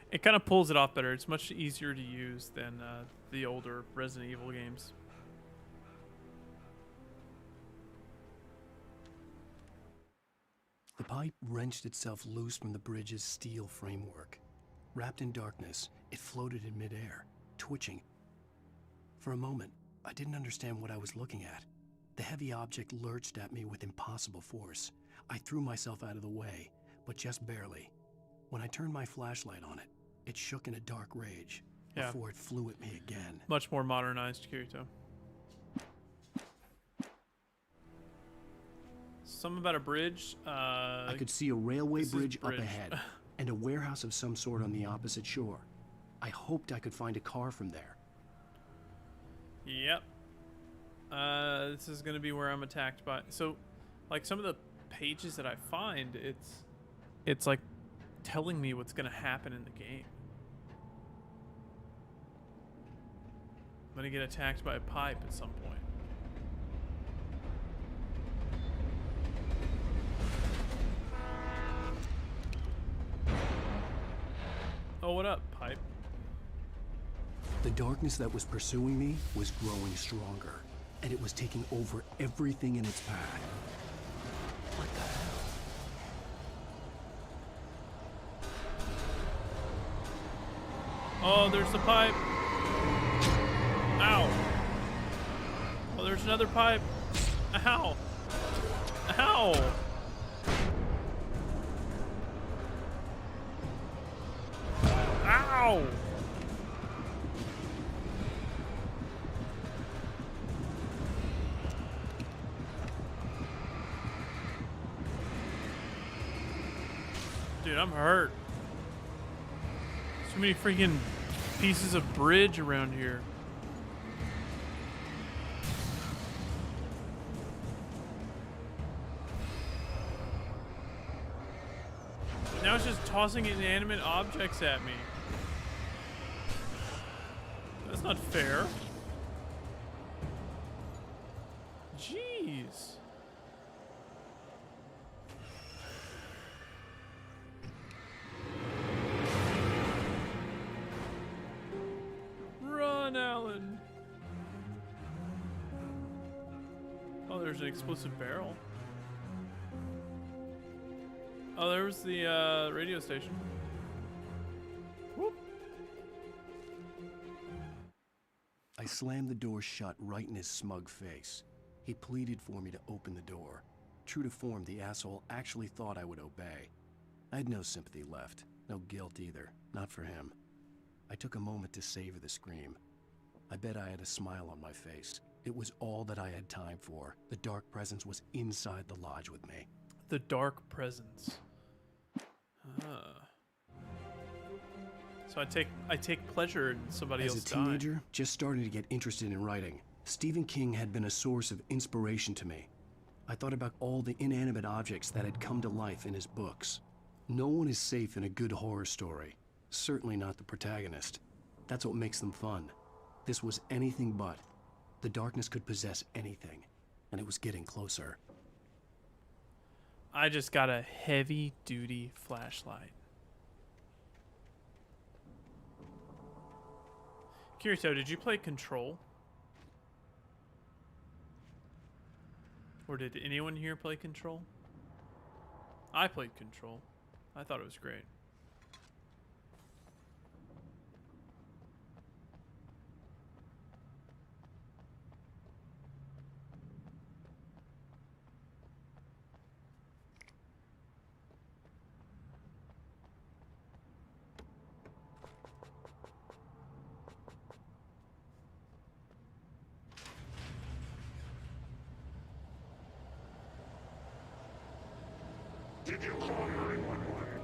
It kind of pulls it off better. It's much easier to use than the older Resident Evil games. The pipe wrenched itself loose from the bridge's steel framework. Wrapped in darkness, it floated in midair, twitching. For a moment, I didn't understand what I was looking at. The heavy object lurched at me with impossible force. I threw myself out of the way, but just barely. When I turned my flashlight on it, it shook in a dark rage before it flew at me again. Much more modernized, Kirito. Something about a bridge. I could see a railway bridge up bridge. ahead and a warehouse of some sort on the opposite shore. I hoped I could find a car from there. Yep. This is going to be where I'm attacked by... So, like, some of the pages that I find, it's like telling me what's going to happen in the game. I'm going to get attacked by a pipe at some point. Oh, what up, pipe? The darkness that was pursuing me was growing stronger, and it was taking over everything in its path. What the hell? Oh, there's the pipe. Ow. Oh, there's another pipe. Ow. Ow. Ow. Dude, I'm hurt. Too many freaking pieces of bridge around here. Now it's just tossing inanimate objects at me. That's not fair. Jeez. Run, Alan. Oh, there's an explosive barrel. Oh, there was the radio station. Whoop. I slammed the door shut right in his smug face. He pleaded for me to open the door. True to form, the asshole actually thought I would obey. I had no sympathy left, no guilt either, not for him. I took a moment to savor the scream. I bet I had a smile on my face. It was all that I had time for. The dark presence was inside the lodge with me. The dark presence. So I take pleasure in somebody else dying. As a teenager, just starting to get interested in writing, Stephen King had been a source of inspiration to me. I thought about all the inanimate objects that had come to life in his books. No one is safe in a good horror story. Certainly not the protagonist. That's what makes them fun. This was anything but. The darkness could possess anything, and it was getting closer. I just got a heavy-duty flashlight. Kirito, did you play Control? Or did anyone here play Control? I played Control. I thought it was great. Did you call 911?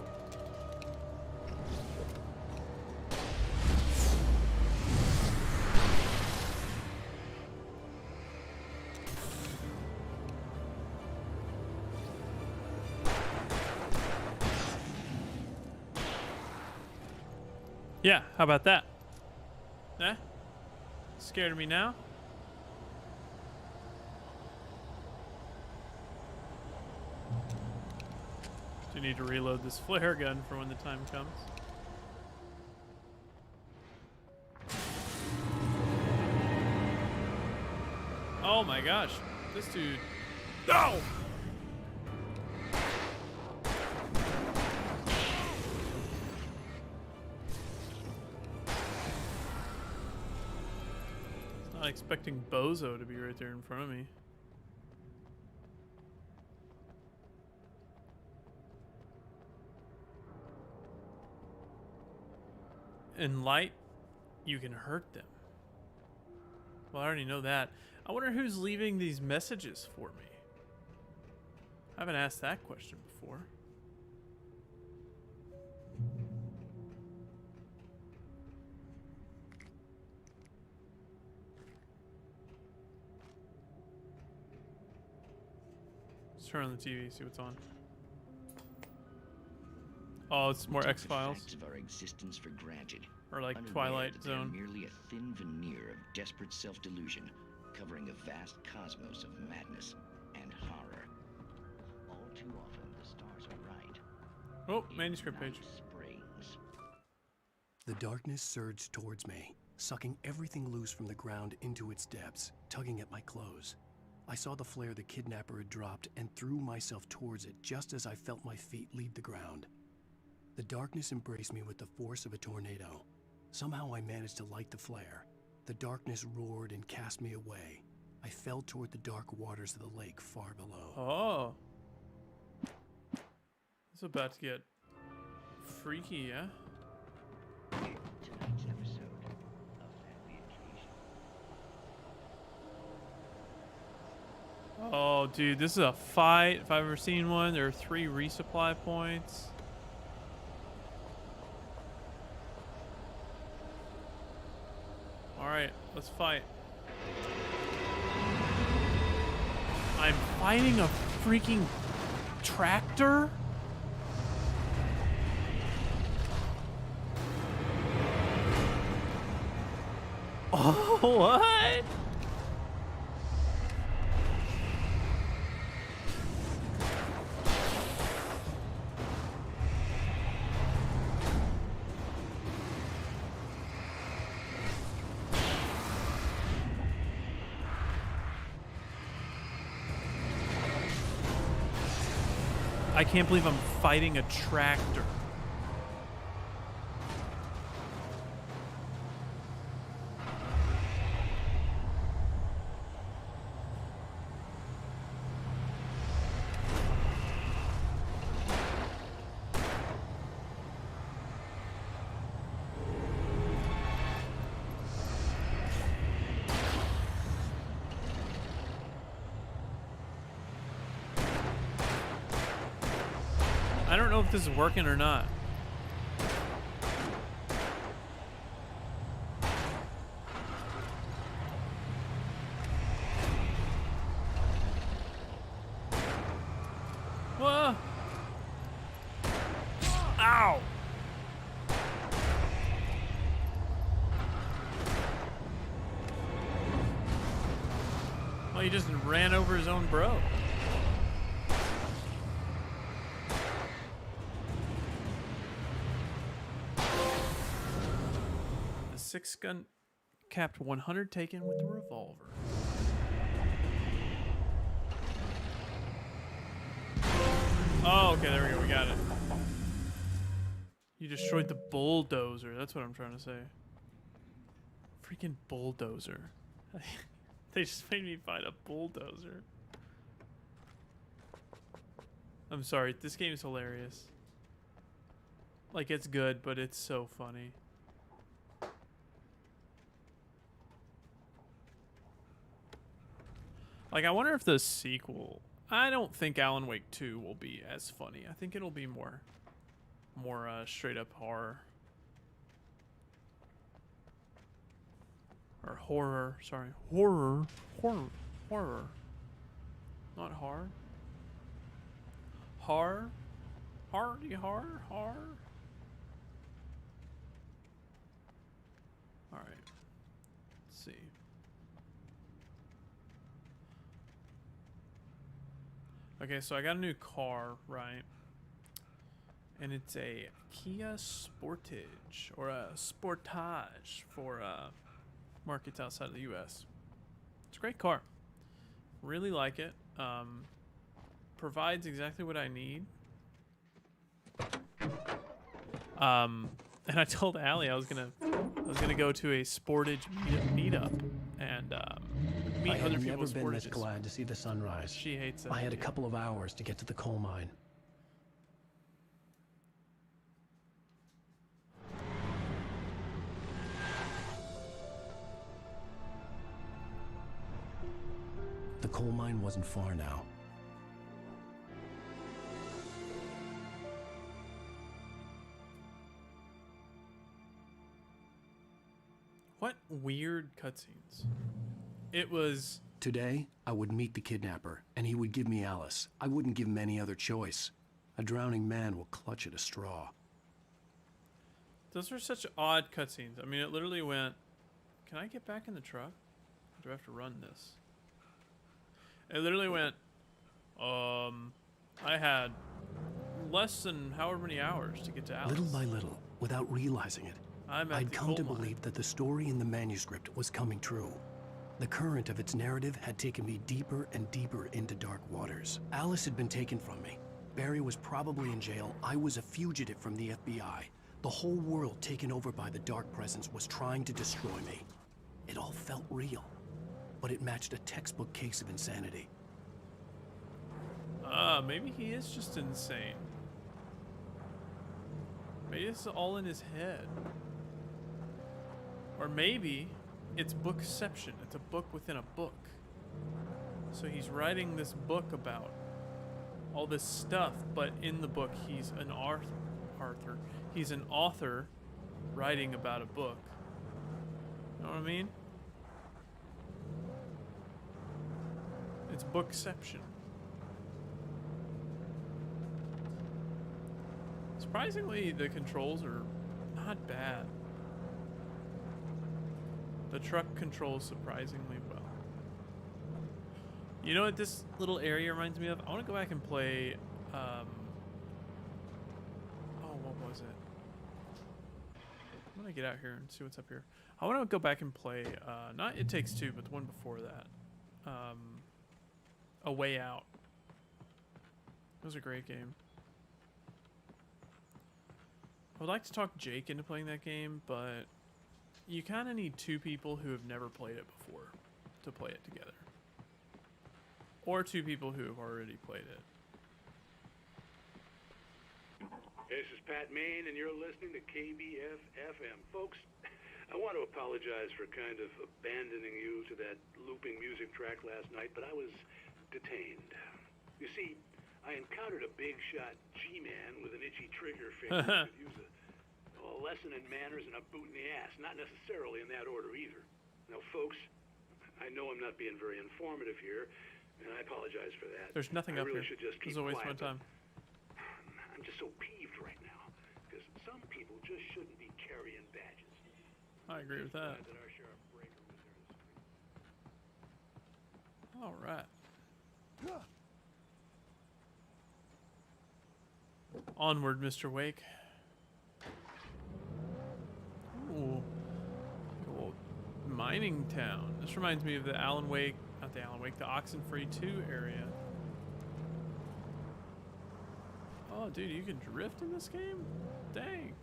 Yeah, how about that? Eh? Scared of me now? Do need to reload this flare gun for when the time comes. Oh my gosh, this dude. No! Not expecting Bozo to be right there in front of me. In light, you can hurt them. Well, I already know that. I wonder who's leaving these messages for me. I haven't asked that question before. Let's turn on the TV, see what's on. Oh, it's more X-Files. Facts of our existence for granted. Or like Unaware Twilight that they are Zone. merely a thin veneer of desperate self-delusion, covering a vast cosmos of madness and horror. All too often, the stars are right. Oh, manuscript page. Springs. The darkness surged towards me, sucking everything loose from the ground into its depths, tugging at my clothes. I saw the flare the kidnapper had dropped and threw myself towards it just as I felt my feet leave the ground. The darkness embraced me with the force of a tornado. Somehow I managed to light the flare. The darkness roared and cast me away. I fell toward the dark waters of the lake far below. Oh. It's about to get freaky, yeah? Tonight's episode of Happy Occasion. Oh, dude, this is a fight. If I've ever seen one, there are 3 resupply points. Alright, let's fight. I'm fighting a freaking tractor? Oh, what? I can't believe I'm fighting a tractor. I don't know if this is working or not. Whoa! Ow! Oh, he just ran over his own bro. The 6-gun capped 100 taken with the revolver. Oh, okay, there we go. We got it. You destroyed the bulldozer. That's what I'm trying to say. Freaking bulldozer. They just made me find a bulldozer. I'm sorry. This game is hilarious. Like, it's good, but it's so funny. Like, I wonder if the sequel... I don't think Alan Wake 2 will be as funny. I think it'll be more straight up horror. Or horror, sorry. Horror. Not horror. Horror? Hardy horror? Horror? Alright. Let's see. Okay, so I got a new car, right? And it's a Kia Sportage, or a Sportage for markets outside of the US. It's a great car. Really like it. Provides exactly what I need. And I told Allie I was gonna go to a Sportage meetup and meet other people with I've never been this Sportages. glad to see the sunrise. She hates it. I had a couple of hours to get to the coal mine. The coal mine wasn't far now. What weird cutscenes. It was... Today, I would meet the kidnapper, and he would give me Alice. I wouldn't give him any other choice. A drowning man will clutch at a straw. Those are such odd cutscenes. I mean, it literally went... Can I get back in the truck? Or do I have to run this? It literally went... I had less than however many hours to get to Alice. Little by little, without realizing it, I'd come to believe that the story in the manuscript was coming true. The current of its narrative had taken me deeper and deeper into dark waters. Alice had been taken from me. Barry was probably in jail. I was a fugitive from the FBI. The whole world taken over by the Dark Presence was trying to destroy me. It all felt real, but it matched a textbook case of insanity. Maybe he is just insane. Maybe it's all in his head. Or maybe it's bookception. It's a book within a book. So he's writing this book about all this stuff, but in the book he's an Arthur. He's an author writing about a book. You know what I mean? It's bookception. Surprisingly, the controls are not bad. The truck controls surprisingly well. You know what this little area reminds me of? I want to go back and play, oh, what was it? I'm going to get out here and see what's up here. I want to go back and play, not It Takes Two, but the one before that. A Way Out. It was a great game. I would like to talk Jake into playing that game, but you kind of need two people who have never played it before to play it together. Or two people who have already played it. This is Pat Main, and you're listening to KBF-FM. Folks, I want to apologize for kind of abandoning you to that looping music track last night, but I was detained. You see, I encountered a big shot G-man with an itchy trigger finger who could use a lesson in manners and a boot in the ass. Not necessarily in that order either. Now, folks, I know I'm not being very informative here, and I apologize for that. There's nothing I up really here. should just This keep is a waste of my quiet, time. I'm just so peeved right now, because some people just shouldn't be carrying badges. I agree with that. Glad that our Sheriff Breaker was there to screen. All right. Onward, Mr. Wake. Ooh. Cool. Mining town. This reminds me of the Alan Wake, not the Alan Wake, the Oxenfree 2 area. Oh, dude, you can drift in this game? Dang.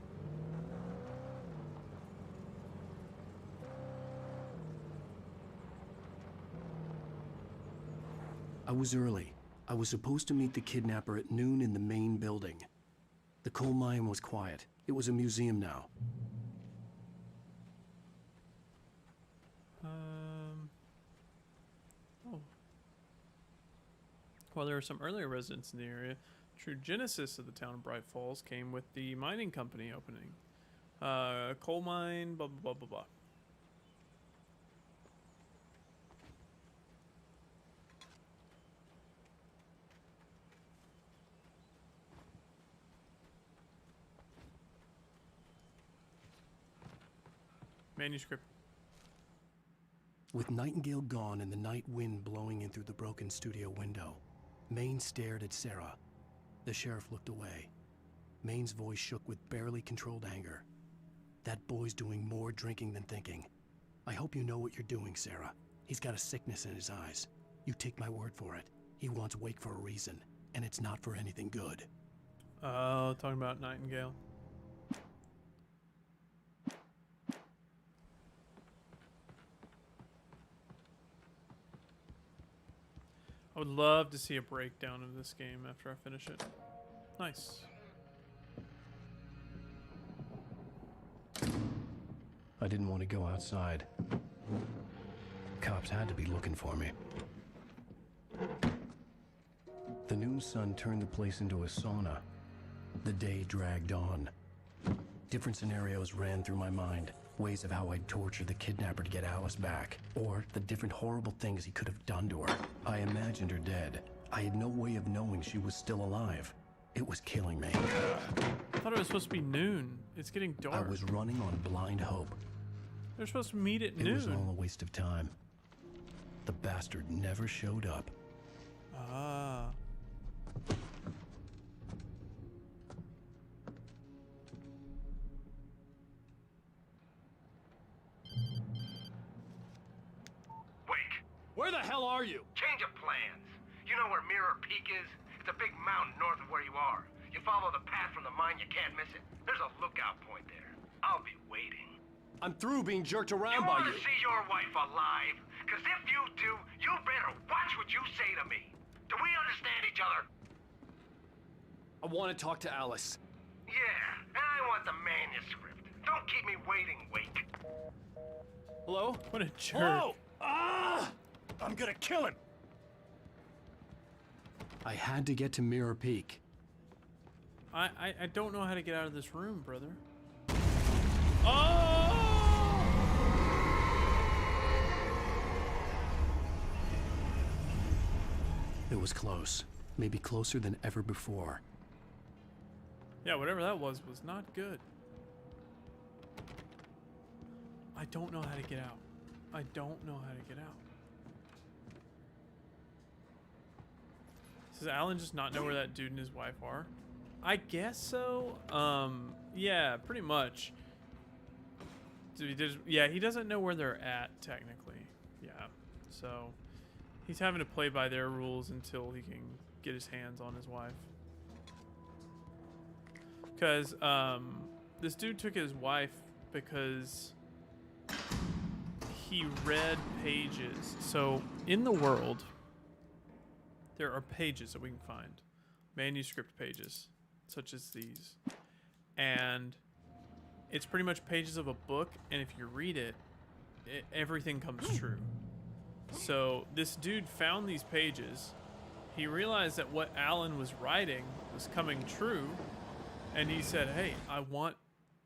I was early. I was supposed to meet the kidnapper at noon in the main building. The coal mine was quiet. It was a museum now. Oh. While there were some earlier residents in the area, true genesis of the town of Bright Falls came with the mining company opening. Coal mine, blah, blah, blah, blah, blah. Manuscript. With Nightingale gone and the night wind blowing in through the broken studio window, Maine stared at Sarah. The sheriff looked away. Maine's voice shook with barely controlled anger. That boy's doing more drinking than thinking. I hope you know what you're doing, Sarah. He's got a sickness in his eyes. You take my word for it. He wants Wake for a reason, and it's not for anything good. Oh, talking about Nightingale. I would love to see a breakdown of this game after I finish it. Nice. I didn't want to go outside. Cops had to be looking for me. The noon sun turned the place into a sauna. The day dragged on. Different scenarios ran through my mind. Ways of how I'd torture the kidnapper to get Alice back. Or the different horrible things he could have done to her. I imagined her dead. I had no way of knowing she was still alive. It was killing me. I thought it was supposed to be noon. It's getting dark. I was running on blind hope. They're supposed to meet at noon. It was all a waste of time. The bastard never showed up. Ah. Wake, where the hell are you? Change of plans. You know where Mirror Peak is? It's a big mountain north of where you are. You follow the path from the mine, you can't miss it. There's a lookout point there. I'll be waiting. I'm through being jerked around You by want you. to see your wife alive? Because if you do, you better watch what you say to me. Do we understand each other? I want to talk to Alice. Yeah, and I want the manuscript. Don't keep me waiting, Wake. Hello? What a jerk. Hello? Ah! I'm gonna kill him. I had to get to Mirror Peak. I don't know how to get out of this room, brother. Oh! It was close. Maybe closer than ever before. Yeah, whatever that was not good. I don't know how to get out. I don't know how to get out. Does Alan just not know where that dude and his wife are? I guess so. Yeah, pretty much. Yeah, he doesn't know where they're at, technically. Yeah, so he's having to play by their rules until he can get his hands on his wife. Because this dude took his wife because he read pages. So in the world, there are pages that we can find, manuscript pages, such as these, and it's pretty much pages of a book, and if you read it, everything comes true. So this dude found these pages, he realized that what Alan was writing was coming true, and he said, hey, I want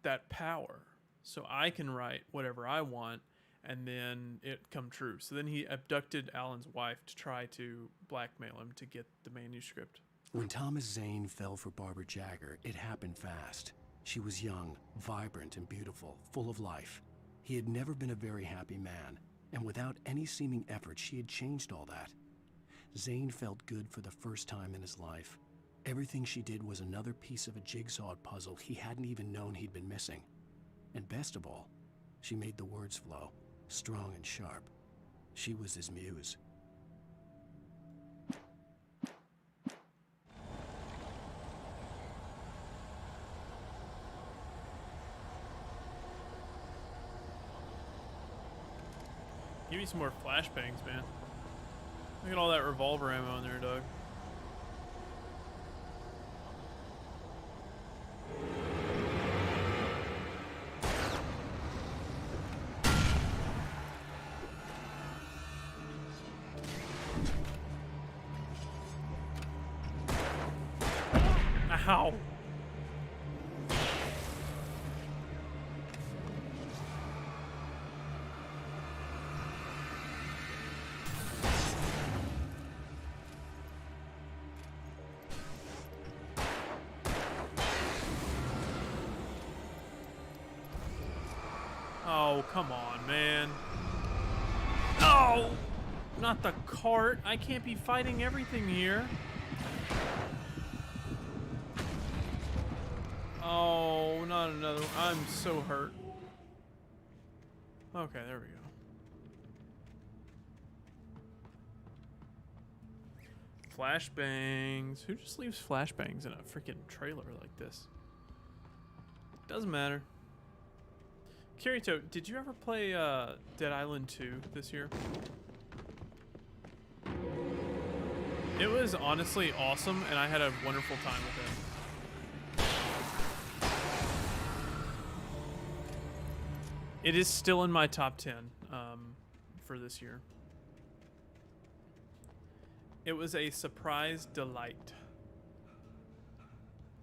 that power so I can write whatever I want and then it come true. So then he abducted Alan's wife to try to blackmail him to get the manuscript. When Thomas Zane fell for Barbara Jagger, it happened fast. She was young, vibrant, and beautiful, full of life. He had never been a very happy man, and without any seeming effort, she had changed all that. Zane felt good for the first time in his life. Everything she did was another piece of a jigsaw puzzle he hadn't even known he'd been missing. And best of all, she made the words flow, strong and sharp. She was his muse. Give me some more flashbangs, man. Look at all that revolver ammo in there, Doug. Ow! Oh, come on, man. Oh! Not the cart. I can't be fighting everything here. Oh, not another one. I'm so hurt. Okay, there we go. Flashbangs. Who just leaves flashbangs in a freaking trailer like this? Doesn't matter. Kirito, did you ever play Dead Island 2 this year? It was honestly awesome, and I had a wonderful time with it. It is still in my top 10 for this year. It was a surprise delight.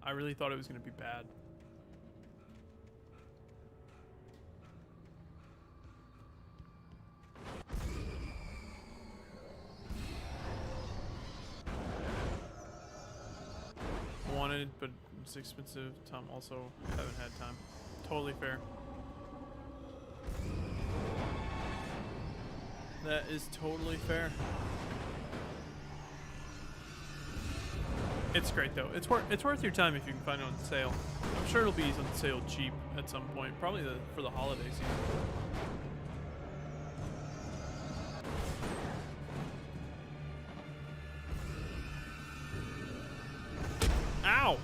I really thought it was going to be bad. Wanted, but it's expensive. Tom also haven't had time. Totally fair. That is totally fair. It's great though. It's worth your time if you can find it on sale. I'm sure it'll be on sale cheap at some point, probably for the holiday season. Ow!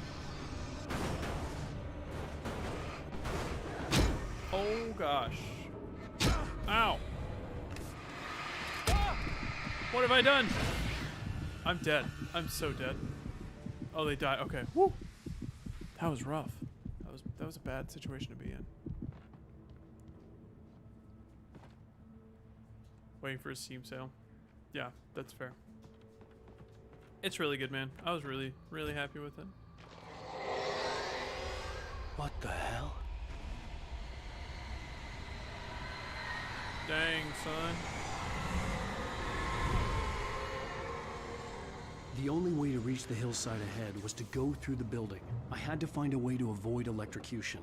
Oh gosh. Ow! What have I done? I'm dead. I'm so dead. Oh, they died. Okay. Woo! That was rough. That was a bad situation to be in. Waiting for a Steam sale. Yeah, that's fair. It's really good, man. I was really, really happy with it. What the hell? Dang, son. The only way to reach the hillside ahead was to go through the building. I had to find a way to avoid electrocution.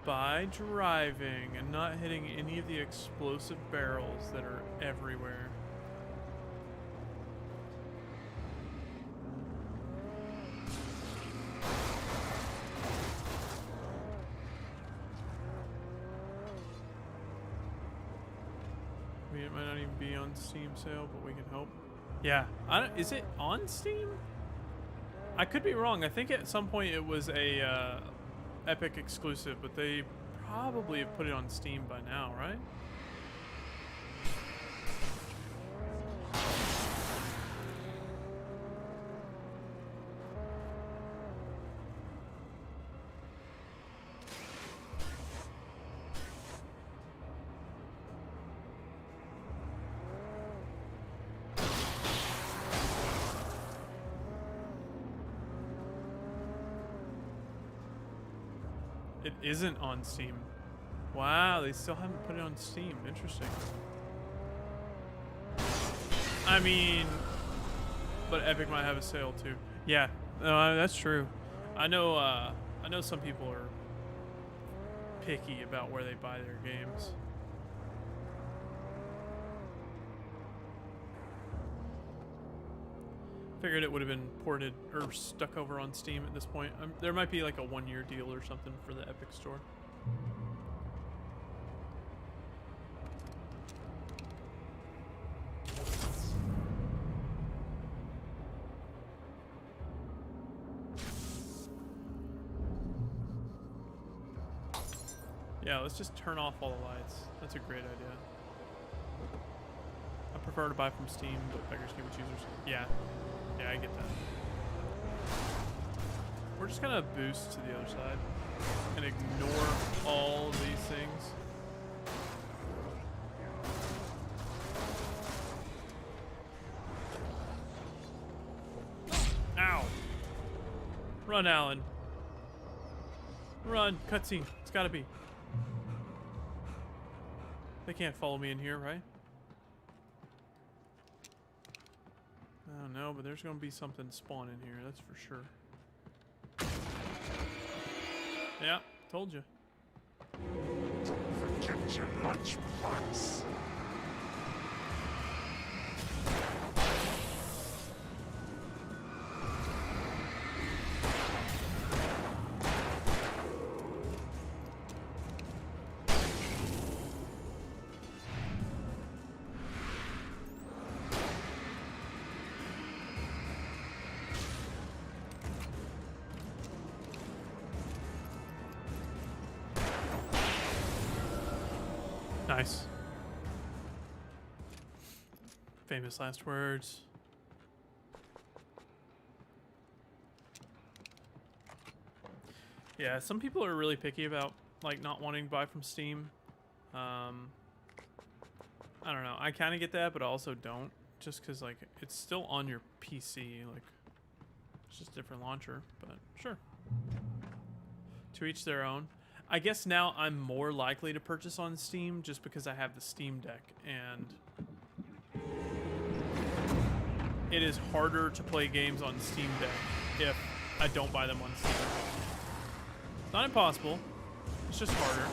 By driving and not hitting any of the explosive barrels that are everywhere. I mean, it might not even be on Steam sale, but we can hope. Yeah, is it on Steam? I could be wrong. I think at some point it was a Epic exclusive, but they probably have put it on Steam by now, right? It isn't on Steam. Wow, they still haven't put it on Steam. Interesting. I mean, but Epic might have a sale too. Yeah, no, that's true. I know some people are picky about where they buy their games. Figured it would have been ported or stuck over on Steam at this point. There might be like a 1-year deal or something for the Epic Store. Yeah, let's just turn off all the lights. That's a great idea. I prefer to buy from Steam, but beggars can't be choosers. Yeah. Yeah, I get that. We're just gonna boost to the other side and ignore all of these things. Ow! Run, Alan. Run. Cutscene. It's gotta be. They can't follow me in here, right? I don't know, but there's gonna be something spawn in here, that's for sure. Yeah, told you. Forget your lunchbox. Nice. Famous last words. Yeah, some people are really picky about like not wanting to buy from Steam. I don't know. I kind of get that, but I also don't. Just because like it's still on your PC. Like it's just a different launcher. But sure. To each their own. I guess now I'm more likely to purchase on Steam just because I have the Steam Deck, and it is harder to play games on Steam Deck if I don't buy them on Steam. It's not impossible, it's just harder.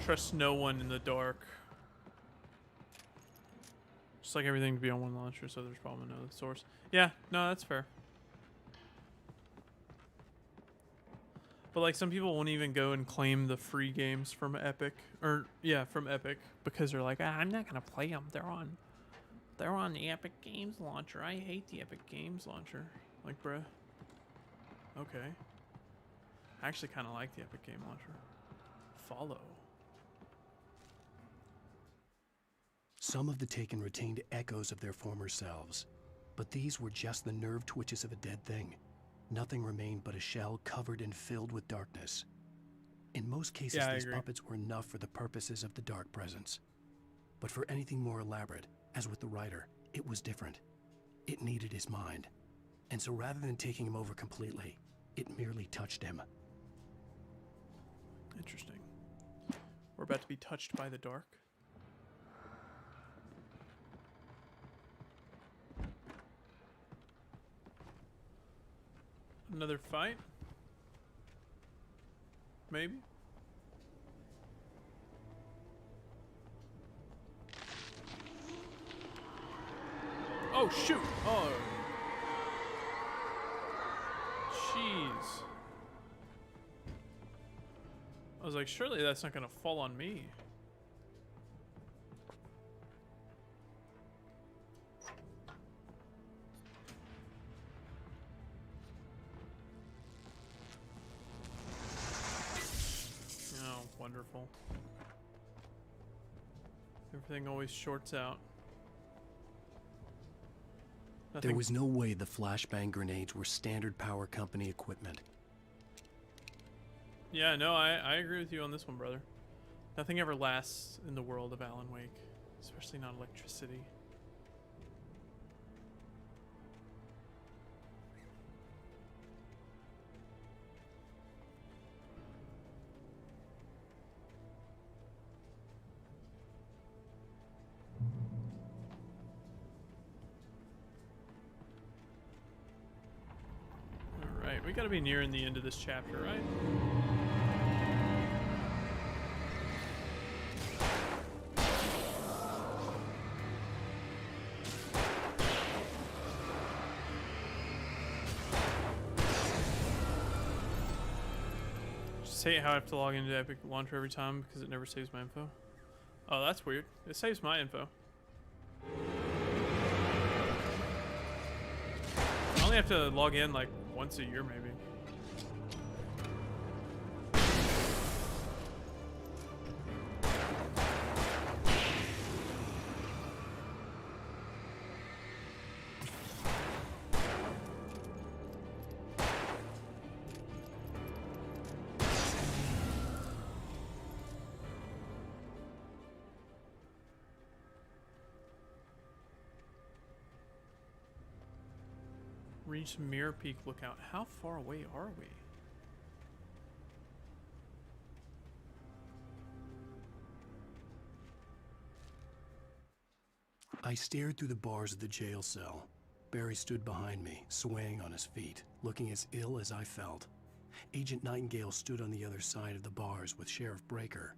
Trust no one in the dark. Just like everything to be on one launcher, so there's probably no source. Yeah, no, that's fair. But like some people won't even go and claim the free games from Epic, or yeah, from Epic, because they're like, I'm not gonna play them. They're on the Epic Games launcher. I hate the Epic Games launcher. Like, bruh. Okay. I actually kind of like the Epic Game launcher. Follow. Some of the Taken retained echoes of their former selves, but these were just the nerve twitches of a dead thing. Nothing remained but a shell covered and filled with darkness. In most cases, these puppets were enough for the purposes of the dark presence. But for anything more elaborate, as with the writer, it was different. It needed his mind. And so rather than taking him over completely, it merely touched him. Interesting. We're about to be touched by the dark. Another fight? Maybe? Oh, shoot! Oh. Jeez. was like, surely that's not gonna fall on me. Oh, wonderful. Everything always shorts out. There was no way the flashbang grenades were standard power company equipment. Yeah, no, I agree with you on this one, brother. Nothing ever lasts in the world of Alan Wake, especially not electricity. Alright, we gotta be nearing the end of this chapter, right? Just hate how I have to log into Epic Launcher every time because it never saves my info. Oh, that's weird. It saves my info. I only have to log in like once a year, maybe. Reach Mirror Peak Lookout. How far away are we? I stared through the bars of the jail cell. Barry stood behind me, swaying on his feet, looking as ill as I felt. Agent Nightingale stood on the other side of the bars with Sheriff Breaker.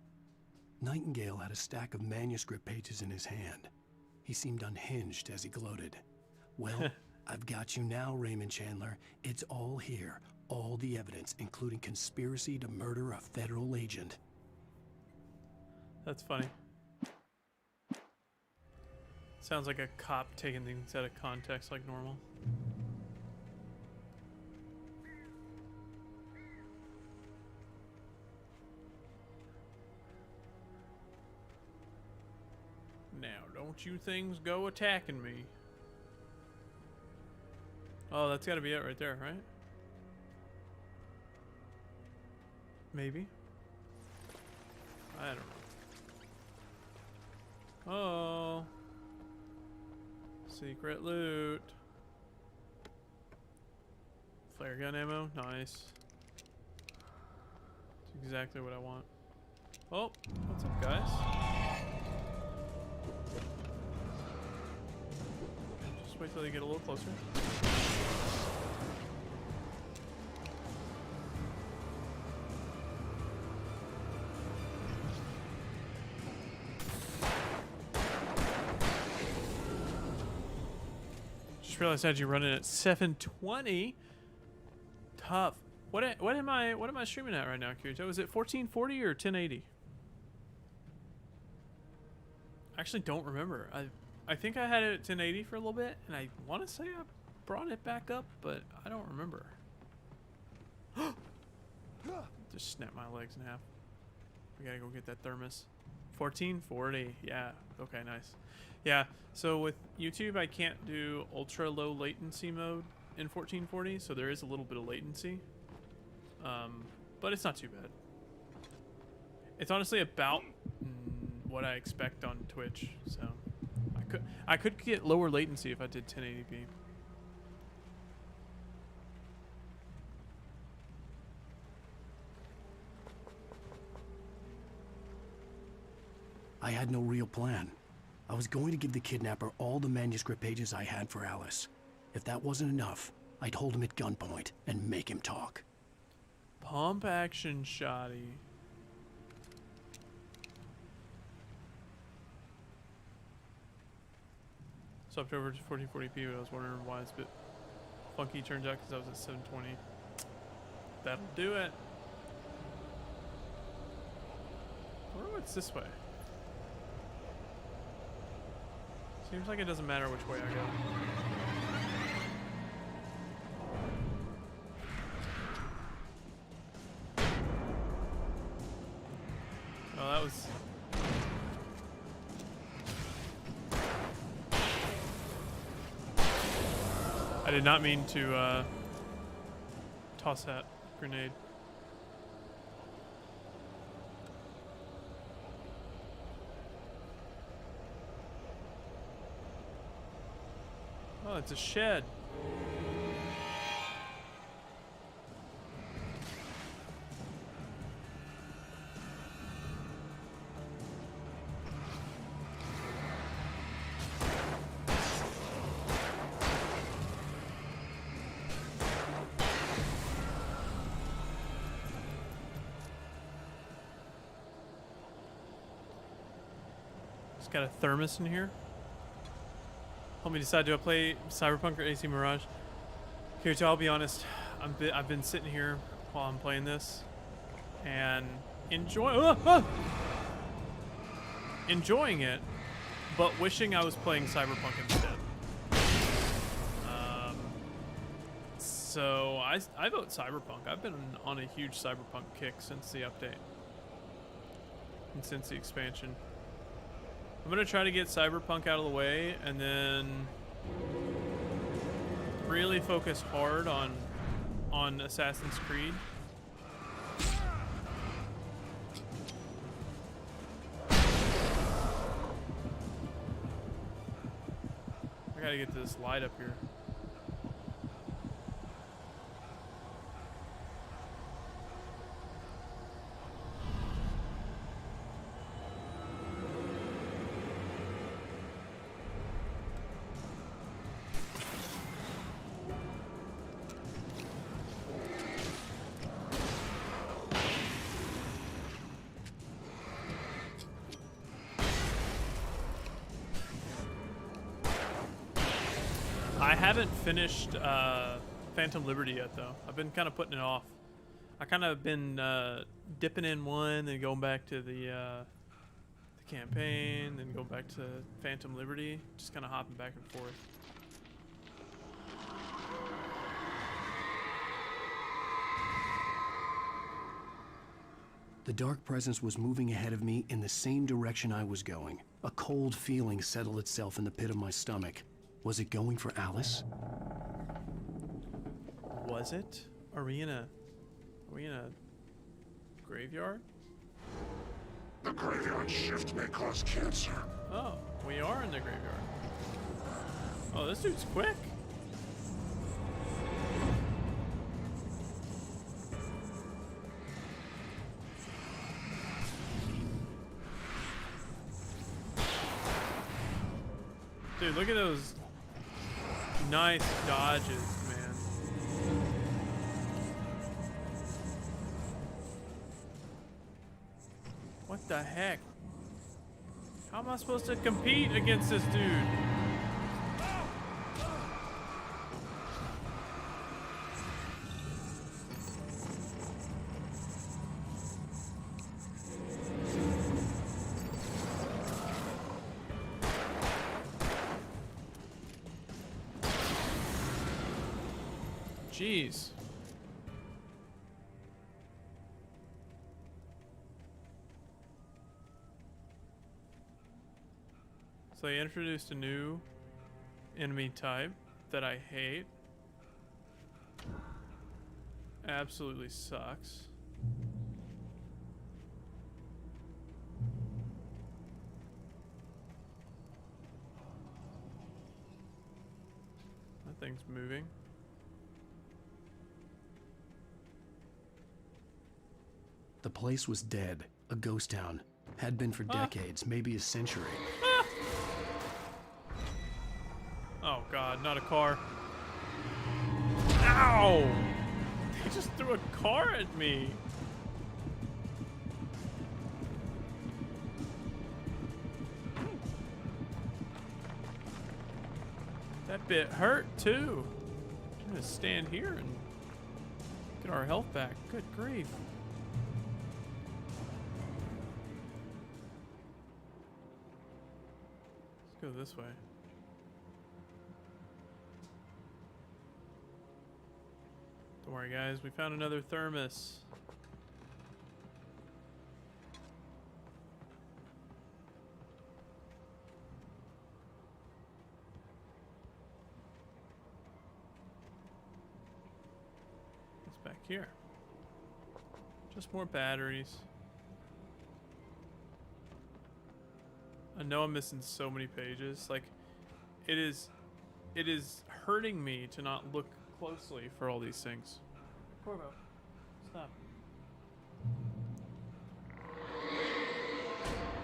Nightingale had a stack of manuscript pages in his hand. He seemed unhinged as he gloated. Well, I've got you now, Raymond Chandler. It's all here. All the evidence, including conspiracy to murder a federal agent. That's funny. Sounds like a cop taking things out of context like normal. Now, don't you things go attacking me. Oh, that's gotta be it right there, right? Maybe. I don't know. Oh. Secret loot. Flare gun ammo. Nice. That's exactly what I want. Oh, what's up, guys? Just wait till they get a little closer. Realized I had you running at 720. Tough. What am I streaming at right now, Kirito? Is it 1440 or 1080? I actually don't remember. I think I had it at 1080 for a little bit, and I want to say I brought it back up, but I don't remember. Just snap my legs in half. We gotta go get that thermos. 1440. Yeah. Okay, nice. Yeah, so with YouTube, I can't do ultra low latency mode in 1440, so there is a little bit of latency. But it's not too bad. It's honestly about what I expect on Twitch, so I could get lower latency if I did 1080p. I had no real plan. I was going to give the kidnapper all the manuscript pages I had for Alice. If that wasn't enough, I'd hold him at gunpoint and make him talk. Pump action shoddy. Swapped over to 1440p, but I was wondering why it's a bit funky. Turns out because I was at 720. That'll do it. wonder what's this way. Seems like it doesn't matter which way I go. Oh, that was... I did not mean to toss that grenade. Oh, it's a shed. Just got a thermos in here. Help me decide, do I play Cyberpunk or AC Mirage? Here, too, I'll be honest. I've been sitting here while I'm playing this and enjoying it, but wishing I was playing Cyberpunk instead. So I vote Cyberpunk. I've been on a huge Cyberpunk kick since the update and since the expansion. I'm gonna try to get Cyberpunk out of the way and then really focus hard on Assassin's Creed. I gotta get this light up here. I haven't finished Phantom Liberty yet, though. I've been kind of putting it off. I kind of been dipping in one, then going back to the campaign, then going back to Phantom Liberty, just kind of hopping back and forth. The dark presence was moving ahead of me in the same direction I was going. A cold feeling settled itself in the pit of my stomach. Was it going for Alice? Was it? Are we in a graveyard? The graveyard shift may cause cancer. Oh, we are in the graveyard. Oh, this dude's quick. Dude, look at those nice dodges, man. What the heck? How am I supposed to compete against this dude? Jeez. So they introduced a new enemy type that I hate. Absolutely sucks. That thing's moving. The place was dead, a ghost town. Had been for decades, maybe a century. Oh god, not a car. Ow! He just threw a car at me. That bit hurt too. I'm gonna stand here and get our health back. Good grief. go this way. Don't worry, guys. We found another thermos. It's back here. Just more batteries. I know I'm missing so many pages. Like, it is hurting me to not look closely for all these things. Corvo, stop.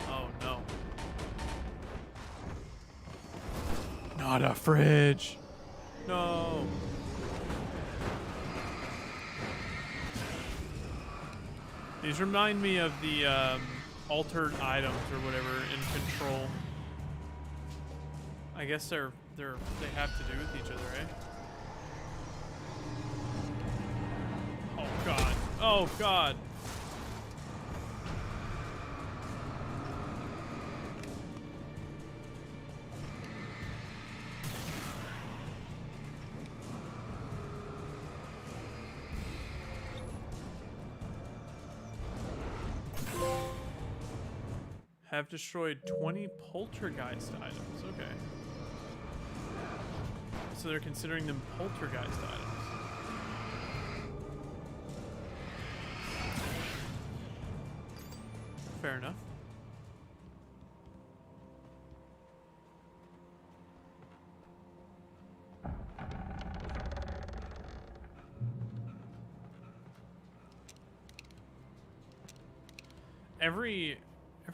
Oh no. Not a fridge. No. These remind me of the altered items or whatever in Control. I guess they have to do with each other, eh? Oh god. Oh god. Have destroyed 20 poltergeist items. Okay. So they're considering them poltergeist items. Fair enough. Every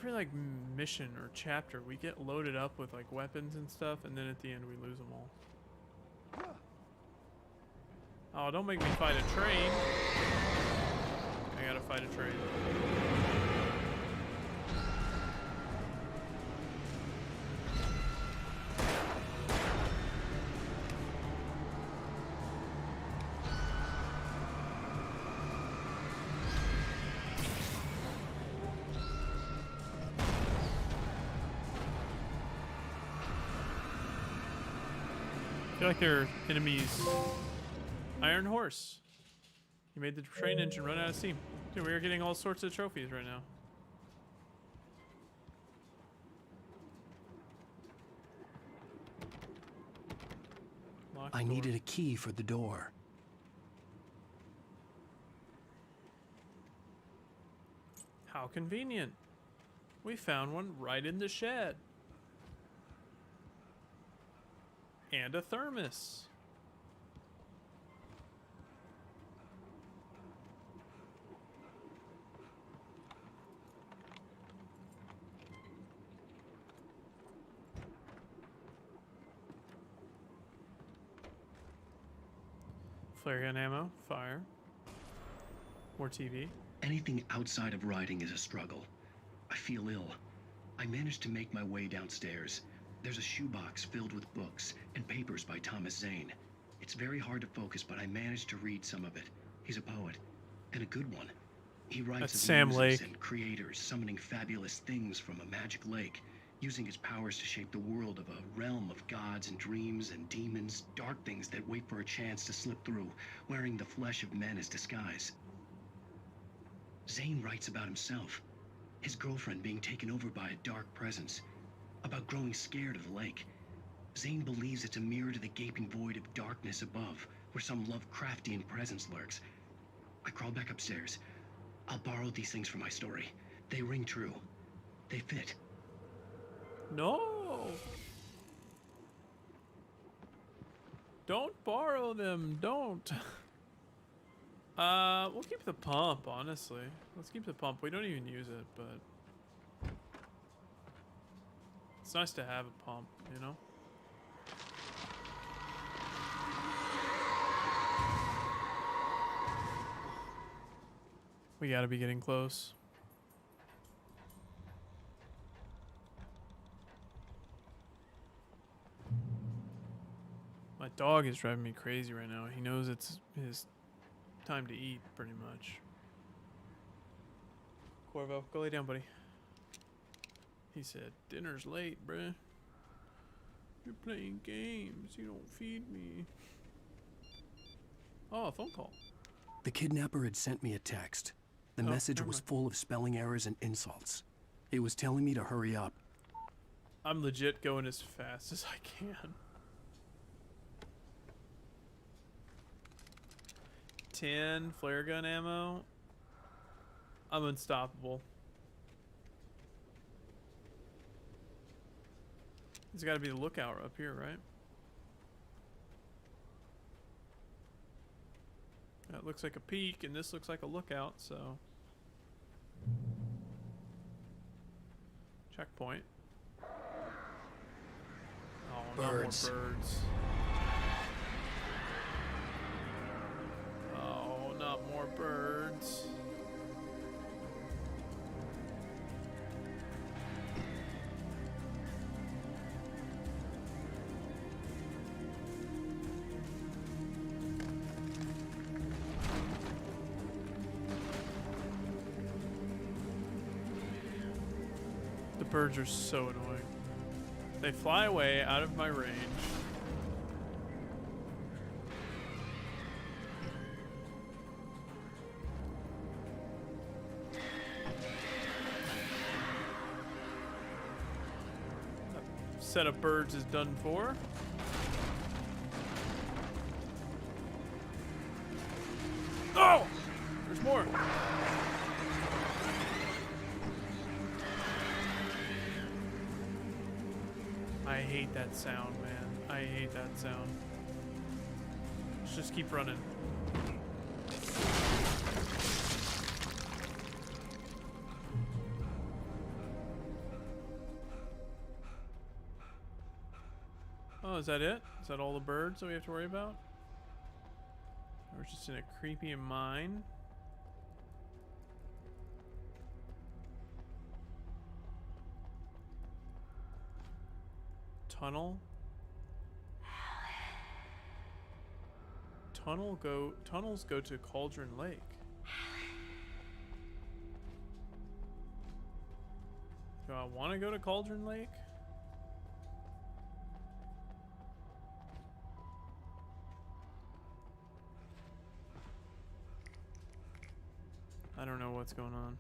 like mission or chapter, we get loaded up with like weapons and stuff, and then at the end we lose them all. Oh, don't make me fight a train. I gotta fight a train. I feel like they're enemies. Iron Horse. You made the train engine run out of steam. Dude, we are getting all sorts of trophies right now. I needed a key for the door. How convenient. We found one right in the shed. And a thermos. Flare gun ammo, fire. More TV. Anything outside of writing is a struggle. I feel ill. I managed to make my way downstairs. There's a shoebox filled with books and papers by Thomas Zane. It's very hard to focus, but I managed to read some of it. He's a poet, and a good one. He writes of Sam muses Lake. and creators summoning fabulous things from a magic lake, using his powers to shape the world of a realm of gods and dreams and demons, dark things that wait for a chance to slip through, wearing the flesh of men as disguise. Zane writes about himself, his girlfriend being taken over by a dark presence, about growing scared of the lake. Zane believes it's a mirror to the gaping void of darkness above, where some Lovecraftian presence lurks. I crawl back upstairs. I'll borrow these things for my story. They ring true. They fit. No! Don't borrow them, don't. We'll keep the pump, honestly. Let's keep the pump. We don't even use it, but it's nice to have a pump, you know? We gotta be getting close. My dog is driving me crazy right now. He knows it's his time to eat, pretty much. Corvo, go lay down, buddy. He said, dinner's late, bruh. You're playing games. You don't feed me. Oh, a phone call. The kidnapper had sent me a text. The Oh, message never was mind. full of spelling errors and insults. It was telling me to hurry up. I'm legit going as fast as I can. 10 flare gun ammo. I'm unstoppable. There's got to be the lookout up here, right? That looks like a peak, and this looks like a lookout, so... Checkpoint. Oh, Birds. not more birds. Oh, not more birds. The birds are so annoying. They fly away out of my range. Set of birds is done for. Oh! There's more. I hate that sound, man. I hate that sound. Let's just keep running. Oh, is that it? Is that all the birds that we have to worry about? We're just in a creepy mine. Tunnel. Tunnels go to Cauldron Lake. Do I want to go to Cauldron Lake? I don't know what's going on.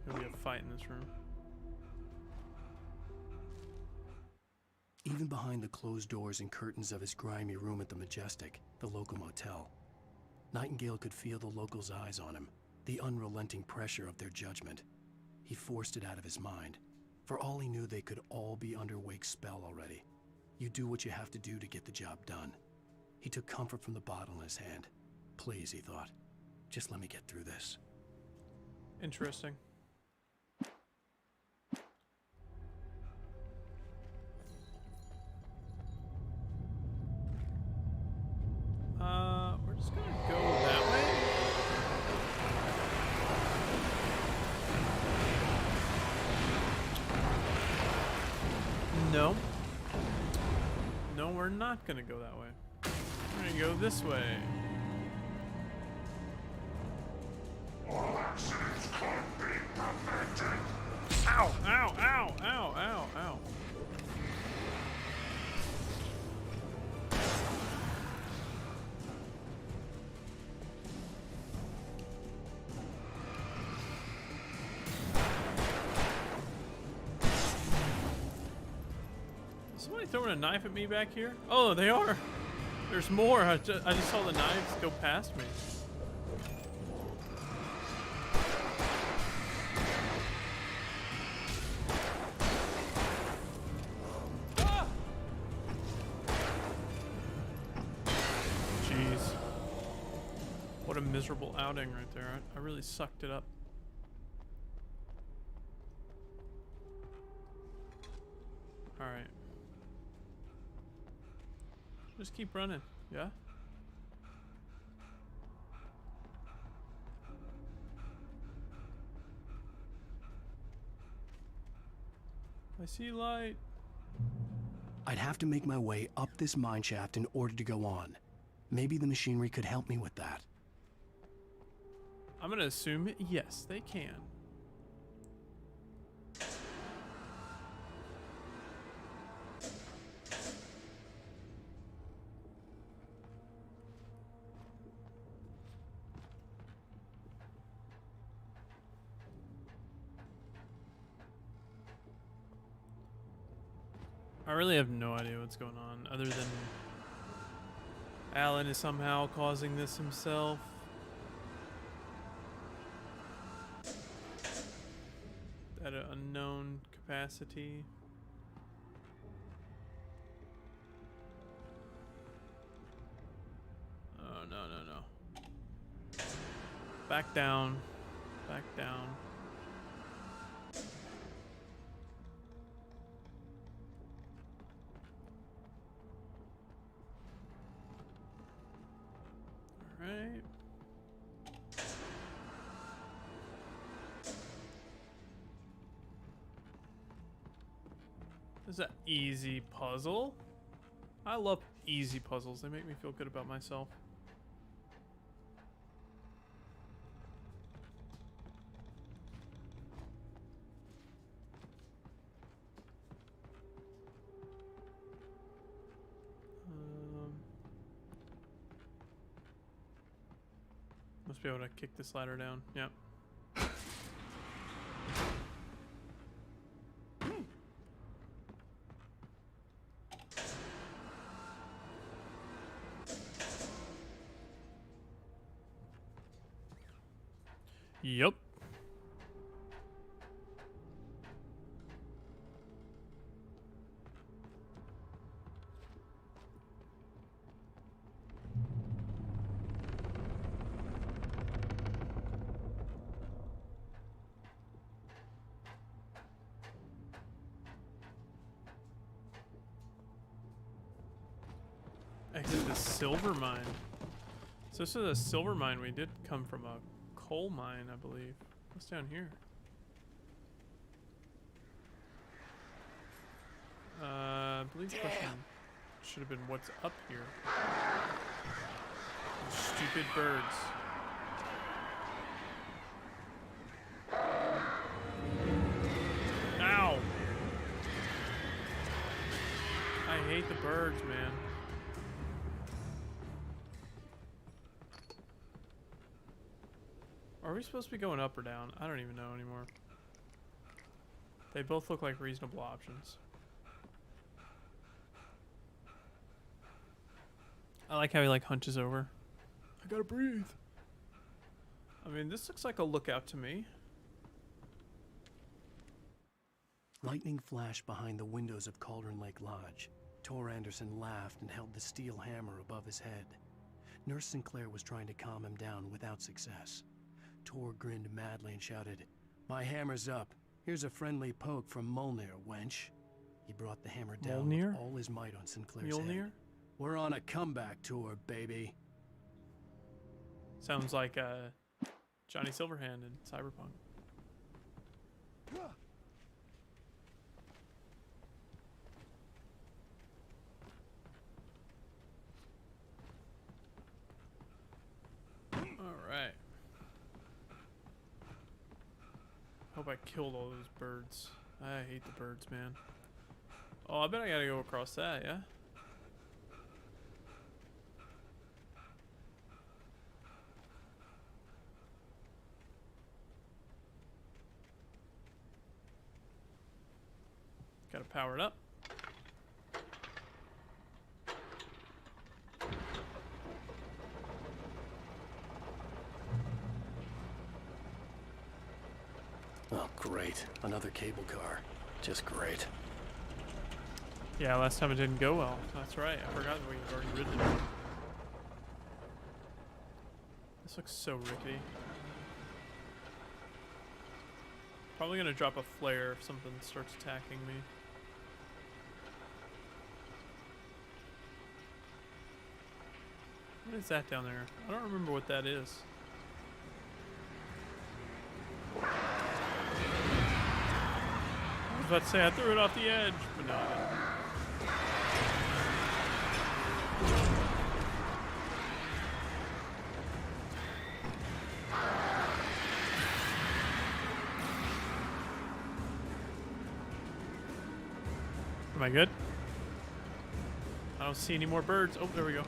There's gonna be a fight in this room. Even behind the closed doors and curtains of his grimy room at the Majestic, the local motel, Nightingale could feel the locals' eyes on him, the unrelenting pressure of their judgment. He forced it out of his mind. For all he knew, they could all be under Wake's spell already. You do what you have to do to get the job done. He took comfort from the bottle in his hand. Please, he thought, just let me get through this. Interesting. We're just gonna go that way. No. No, we're not gonna go that way. We're gonna go this way. All accidents can't be prevented. Ow! Ow! Ow! Ow! Ow! Ow! Is somebody throwing a knife at me back here? Oh, they are! There's more! I just saw the knives go past me. Jeez. What a miserable outing right there. I really sucked it up. Alright. Just keep running, yeah? I see light. I'd have to make my way up this mine shaft in order to go on. Maybe the machinery could help me with that. I'm gonna assume yes, they can. I really have no idea what's going on, other than Alan is somehow causing this himself. At an unknown capacity. Oh, no, no, no. Back down. Back down. Alright. This is an easy puzzle. I love easy puzzles. They make me feel good about myself. Must be able to kick this ladder down. Yep. Yep. Exit the silver mine. So this is a silver mine. We did come from a coal mine, I believe. What's down here? I believe the question should have been what's up here. Stupid birds. Ow! I hate the birds, man. Are we supposed to be going up or down? I don't even know anymore. They both look like reasonable options. I like how he like hunches over. I gotta breathe. I mean, this looks like a lookout to me. Lightning flashed behind the windows of Cauldron Lake Lodge. Tor Anderson laughed and held the steel hammer above his head. Nurse Sinclair was trying to calm him down without success. Tor grinned madly and shouted, "My hammer's up. Here's a friendly poke from Mjolnir, wench." He brought the hammer down with all his might on Sinclair's head. We're on a comeback tour, baby. Sounds like Johnny Silverhand in Cyberpunk. Alright. Hope I killed all those birds. I hate the birds, man. Oh, I bet I gotta go across that, yeah? Gotta power it up. Oh, great. Another cable car. Just great. Yeah, last time it didn't go well. That's right. I forgot we had already ridden it. This looks so rickety. Probably gonna drop a flare if something starts attacking me. What is that down there? I don't remember what that is. I was about to say I threw it off the edge, but no, I didn't. Am I good? I don't see any more birds. Oh, there we go.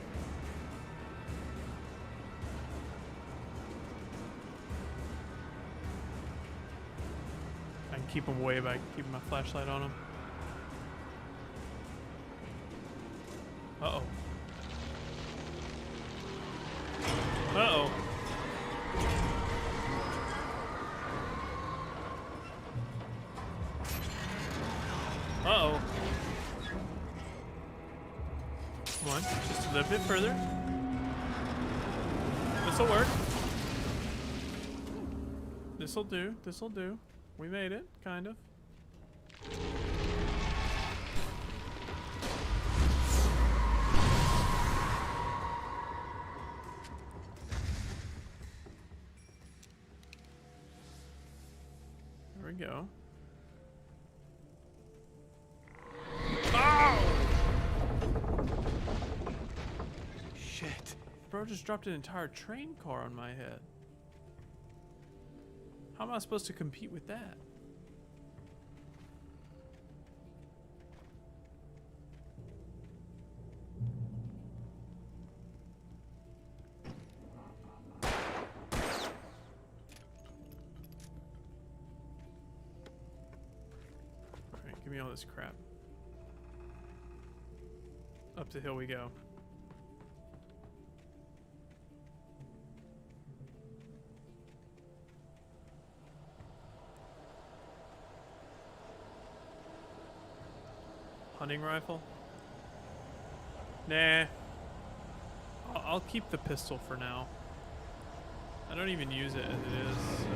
I can keep them away by keeping my flashlight on them. little bit further. This'll work. This'll do. This'll do. We made it, kind of. There we go. Shit. Bro just dropped an entire train car on my head. How am I supposed to compete with that? Alright, give me all this crap. Up the hill we go. Hunting rifle? Nah. I'll keep the pistol for now. I don't even use it as it is, so.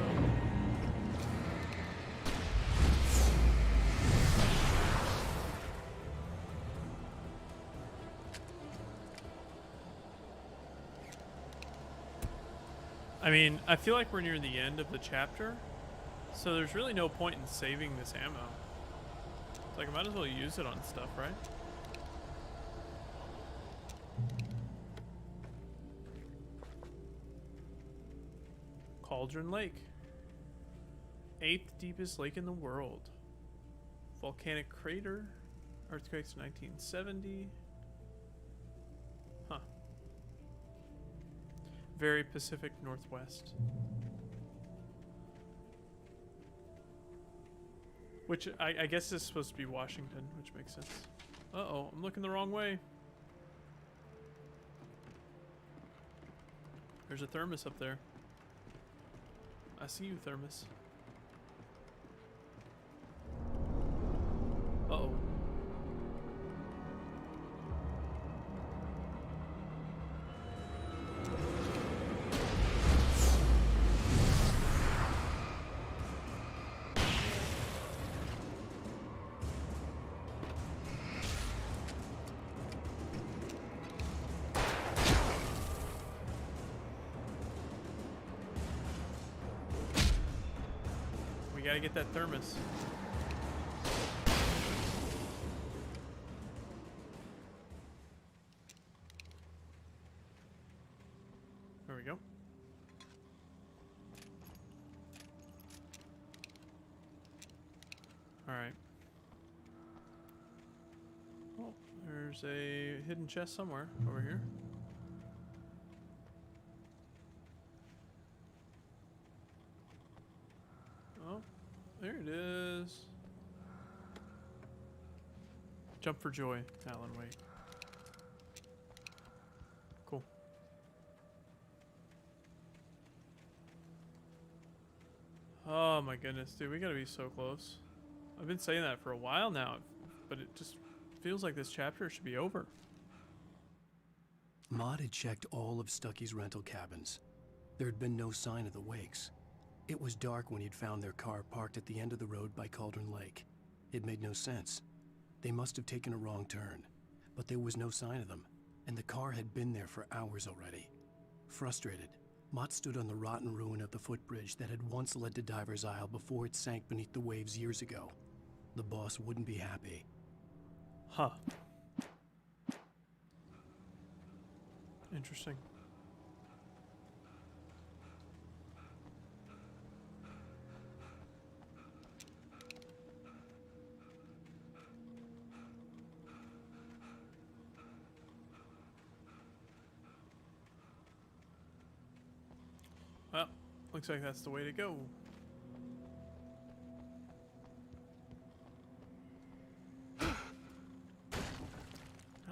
I mean, I feel like we're near the end of the chapter, so there's really no point in saving this ammo. Like, I might as well use it on stuff, right? Cauldron Lake. 8th deepest lake in the world. Volcanic crater. Earthquakes 1970. Huh. Very Pacific Northwest. Which, I guess is supposed to be Washington, which makes sense. Uh-oh, I'm looking the wrong way. There's a thermos up there. I see you, thermos. Uh-oh. Gotta get that thermos. There we go. Alright. Oh, there's a hidden chest somewhere over here. Oh. There it is. Jump for joy, Alan Wake. Cool. Oh my goodness, dude, we gotta be so close. I've been saying that for a while now, but it just feels like this chapter should be over. Maud had checked all of Stucky's rental cabins. There had been no sign of the Wakes. It was dark when he'd found their car parked at the end of the road by Cauldron Lake. It made no sense. They must have taken a wrong turn, but there was no sign of them, and the car had been there for hours already. Frustrated, Mott stood on the rotten ruin of the footbridge that had once led to Diver's Isle before it sank beneath the waves years ago. The boss wouldn't be happy. Huh. Interesting. Well, looks like that's the way to go.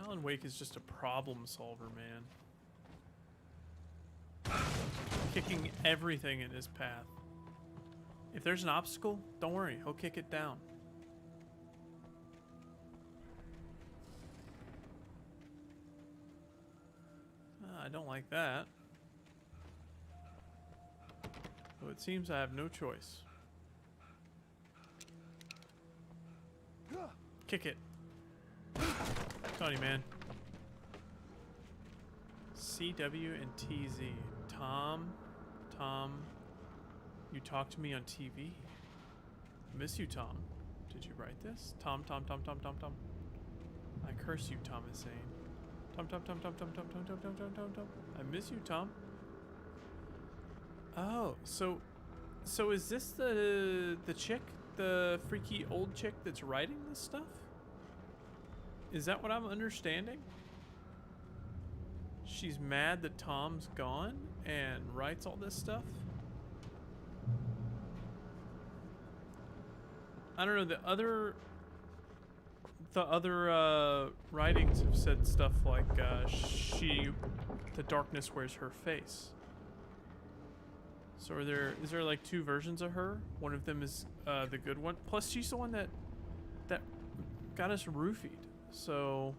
Alan Wake is just a problem solver, man. Kicking everything in his path. If there's an obstacle, don't worry, he'll kick it down. I don't like that. So it seems I have no choice. Kick it. Tony, man. CW and TZ. Tom, you talk to me on TV. Miss you, Tom. Did you write this? Tom. I curse you, Tom is saying. Tom. I miss you, Tom. Oh, so is this the chick, the freaky old chick that's writing this stuff? Is that what I'm understanding? She's mad that Tom's gone and writes all this stuff? I don't know, the other writings have said stuff like the darkness wears her face. So is there like two versions of her? One of them is the good one. Plus she's the one that got us roofied. So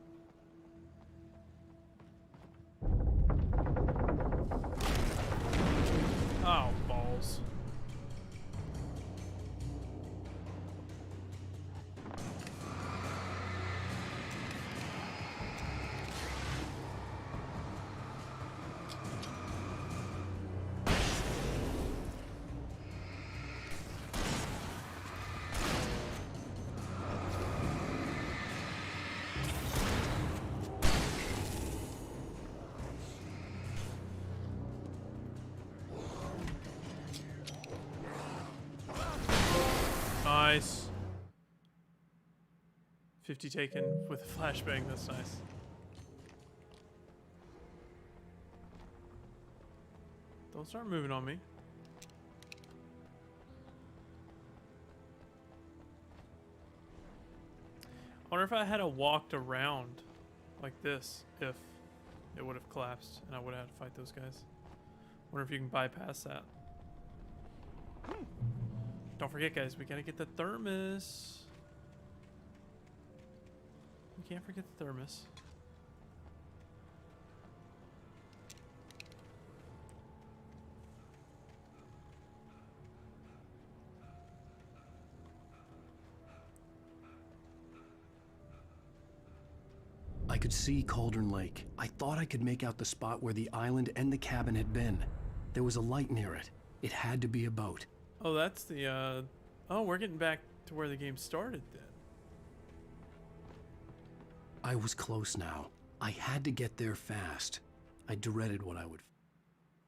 oh, balls. Nice. 50 taken with a flashbang, that's nice. Don't start moving on me. I wonder if I had walked around like this, if it would have collapsed and I would have had to fight those guys. Wonder if you can bypass that. Don't forget, guys, we gotta get the thermos. We can't forget the thermos. I could see Cauldron Lake. I thought I could make out the spot where the island and the cabin had been. There was a light near it. It had to be a boat. Oh, that's the, oh, we're getting back to where the game started then. I was close now. I had to get there fast. I dreaded what I would...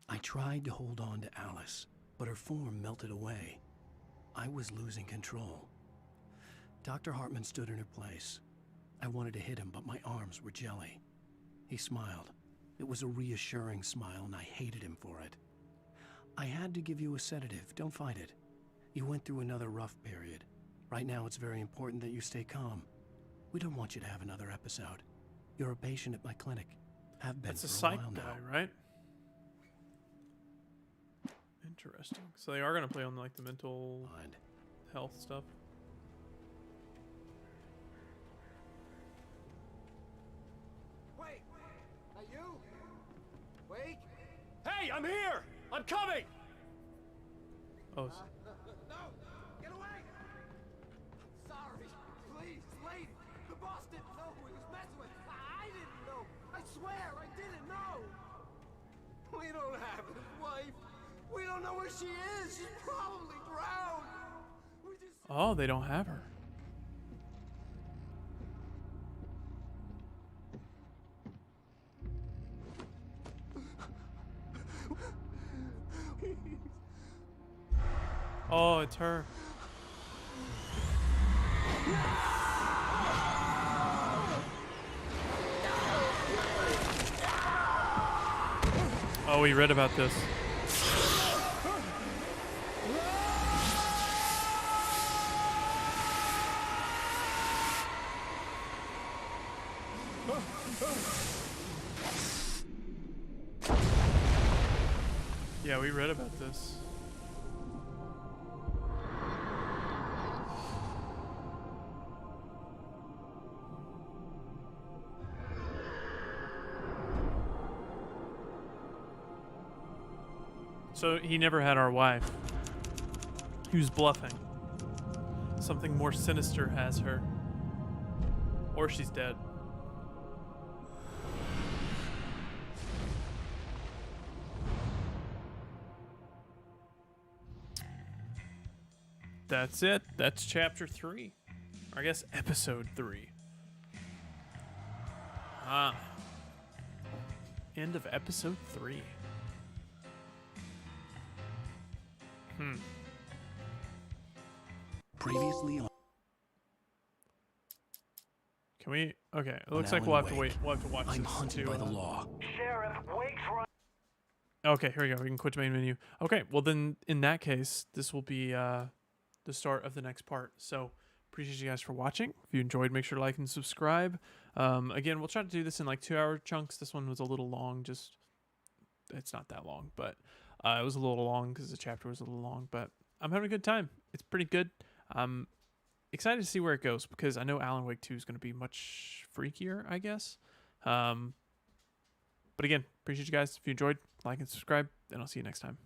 I tried to hold on to Alice, but her form melted away. I was losing control. Dr. Hartman stood in her place. I wanted to hit him, but my arms were jelly. He smiled. It was a reassuring smile, and I hated him for it. I had to give you a sedative. Don't fight it. You went through another rough period. Right now, it's very important that you stay calm. We don't want you to have another episode. You're a patient at my clinic. Have been That's a for a psych while guy, now. right? Interesting. So they are going to play on like the mental health stuff. Wait! Are you? Wait! Hey, I'm here! I'm coming! Oh. No! Get away! Sorry. Please, lady. The boss didn't know who he was messing with. I didn't know. I swear, I didn't know. We don't have his wife. We don't know where she is. She's probably drowned. Oh, they don't have her. Oh, it's her. Oh, we read about this. Yeah, we read about this. So he never had our wife. He was bluffing. Something more sinister has her. Or she's dead. That's it. That's chapter 3. Or I guess episode 3. Ah. End of episode 3. Previously on. Can we? Okay, it On looks like Alan we'll have to Wake. wait. We'll have to watch I'm this hunted to, by the law. Sheriff, Wake's right. Okay, here we go. We can quit main menu. Okay, well then, in that case, this will be the start of the next part. So, appreciate you guys for watching. If you enjoyed, make sure to like and subscribe. Again, we'll try to do this in like 2-hour chunks. This one was a little long. Just, it's not that long, but it was a little long because the chapter was a little long. But I'm having a good time. It's pretty good. I'm excited to see where it goes because I know Alan Wake 2 is going to be much freakier, I guess. But again, appreciate you guys. If you enjoyed, like and subscribe, and I'll see you next time.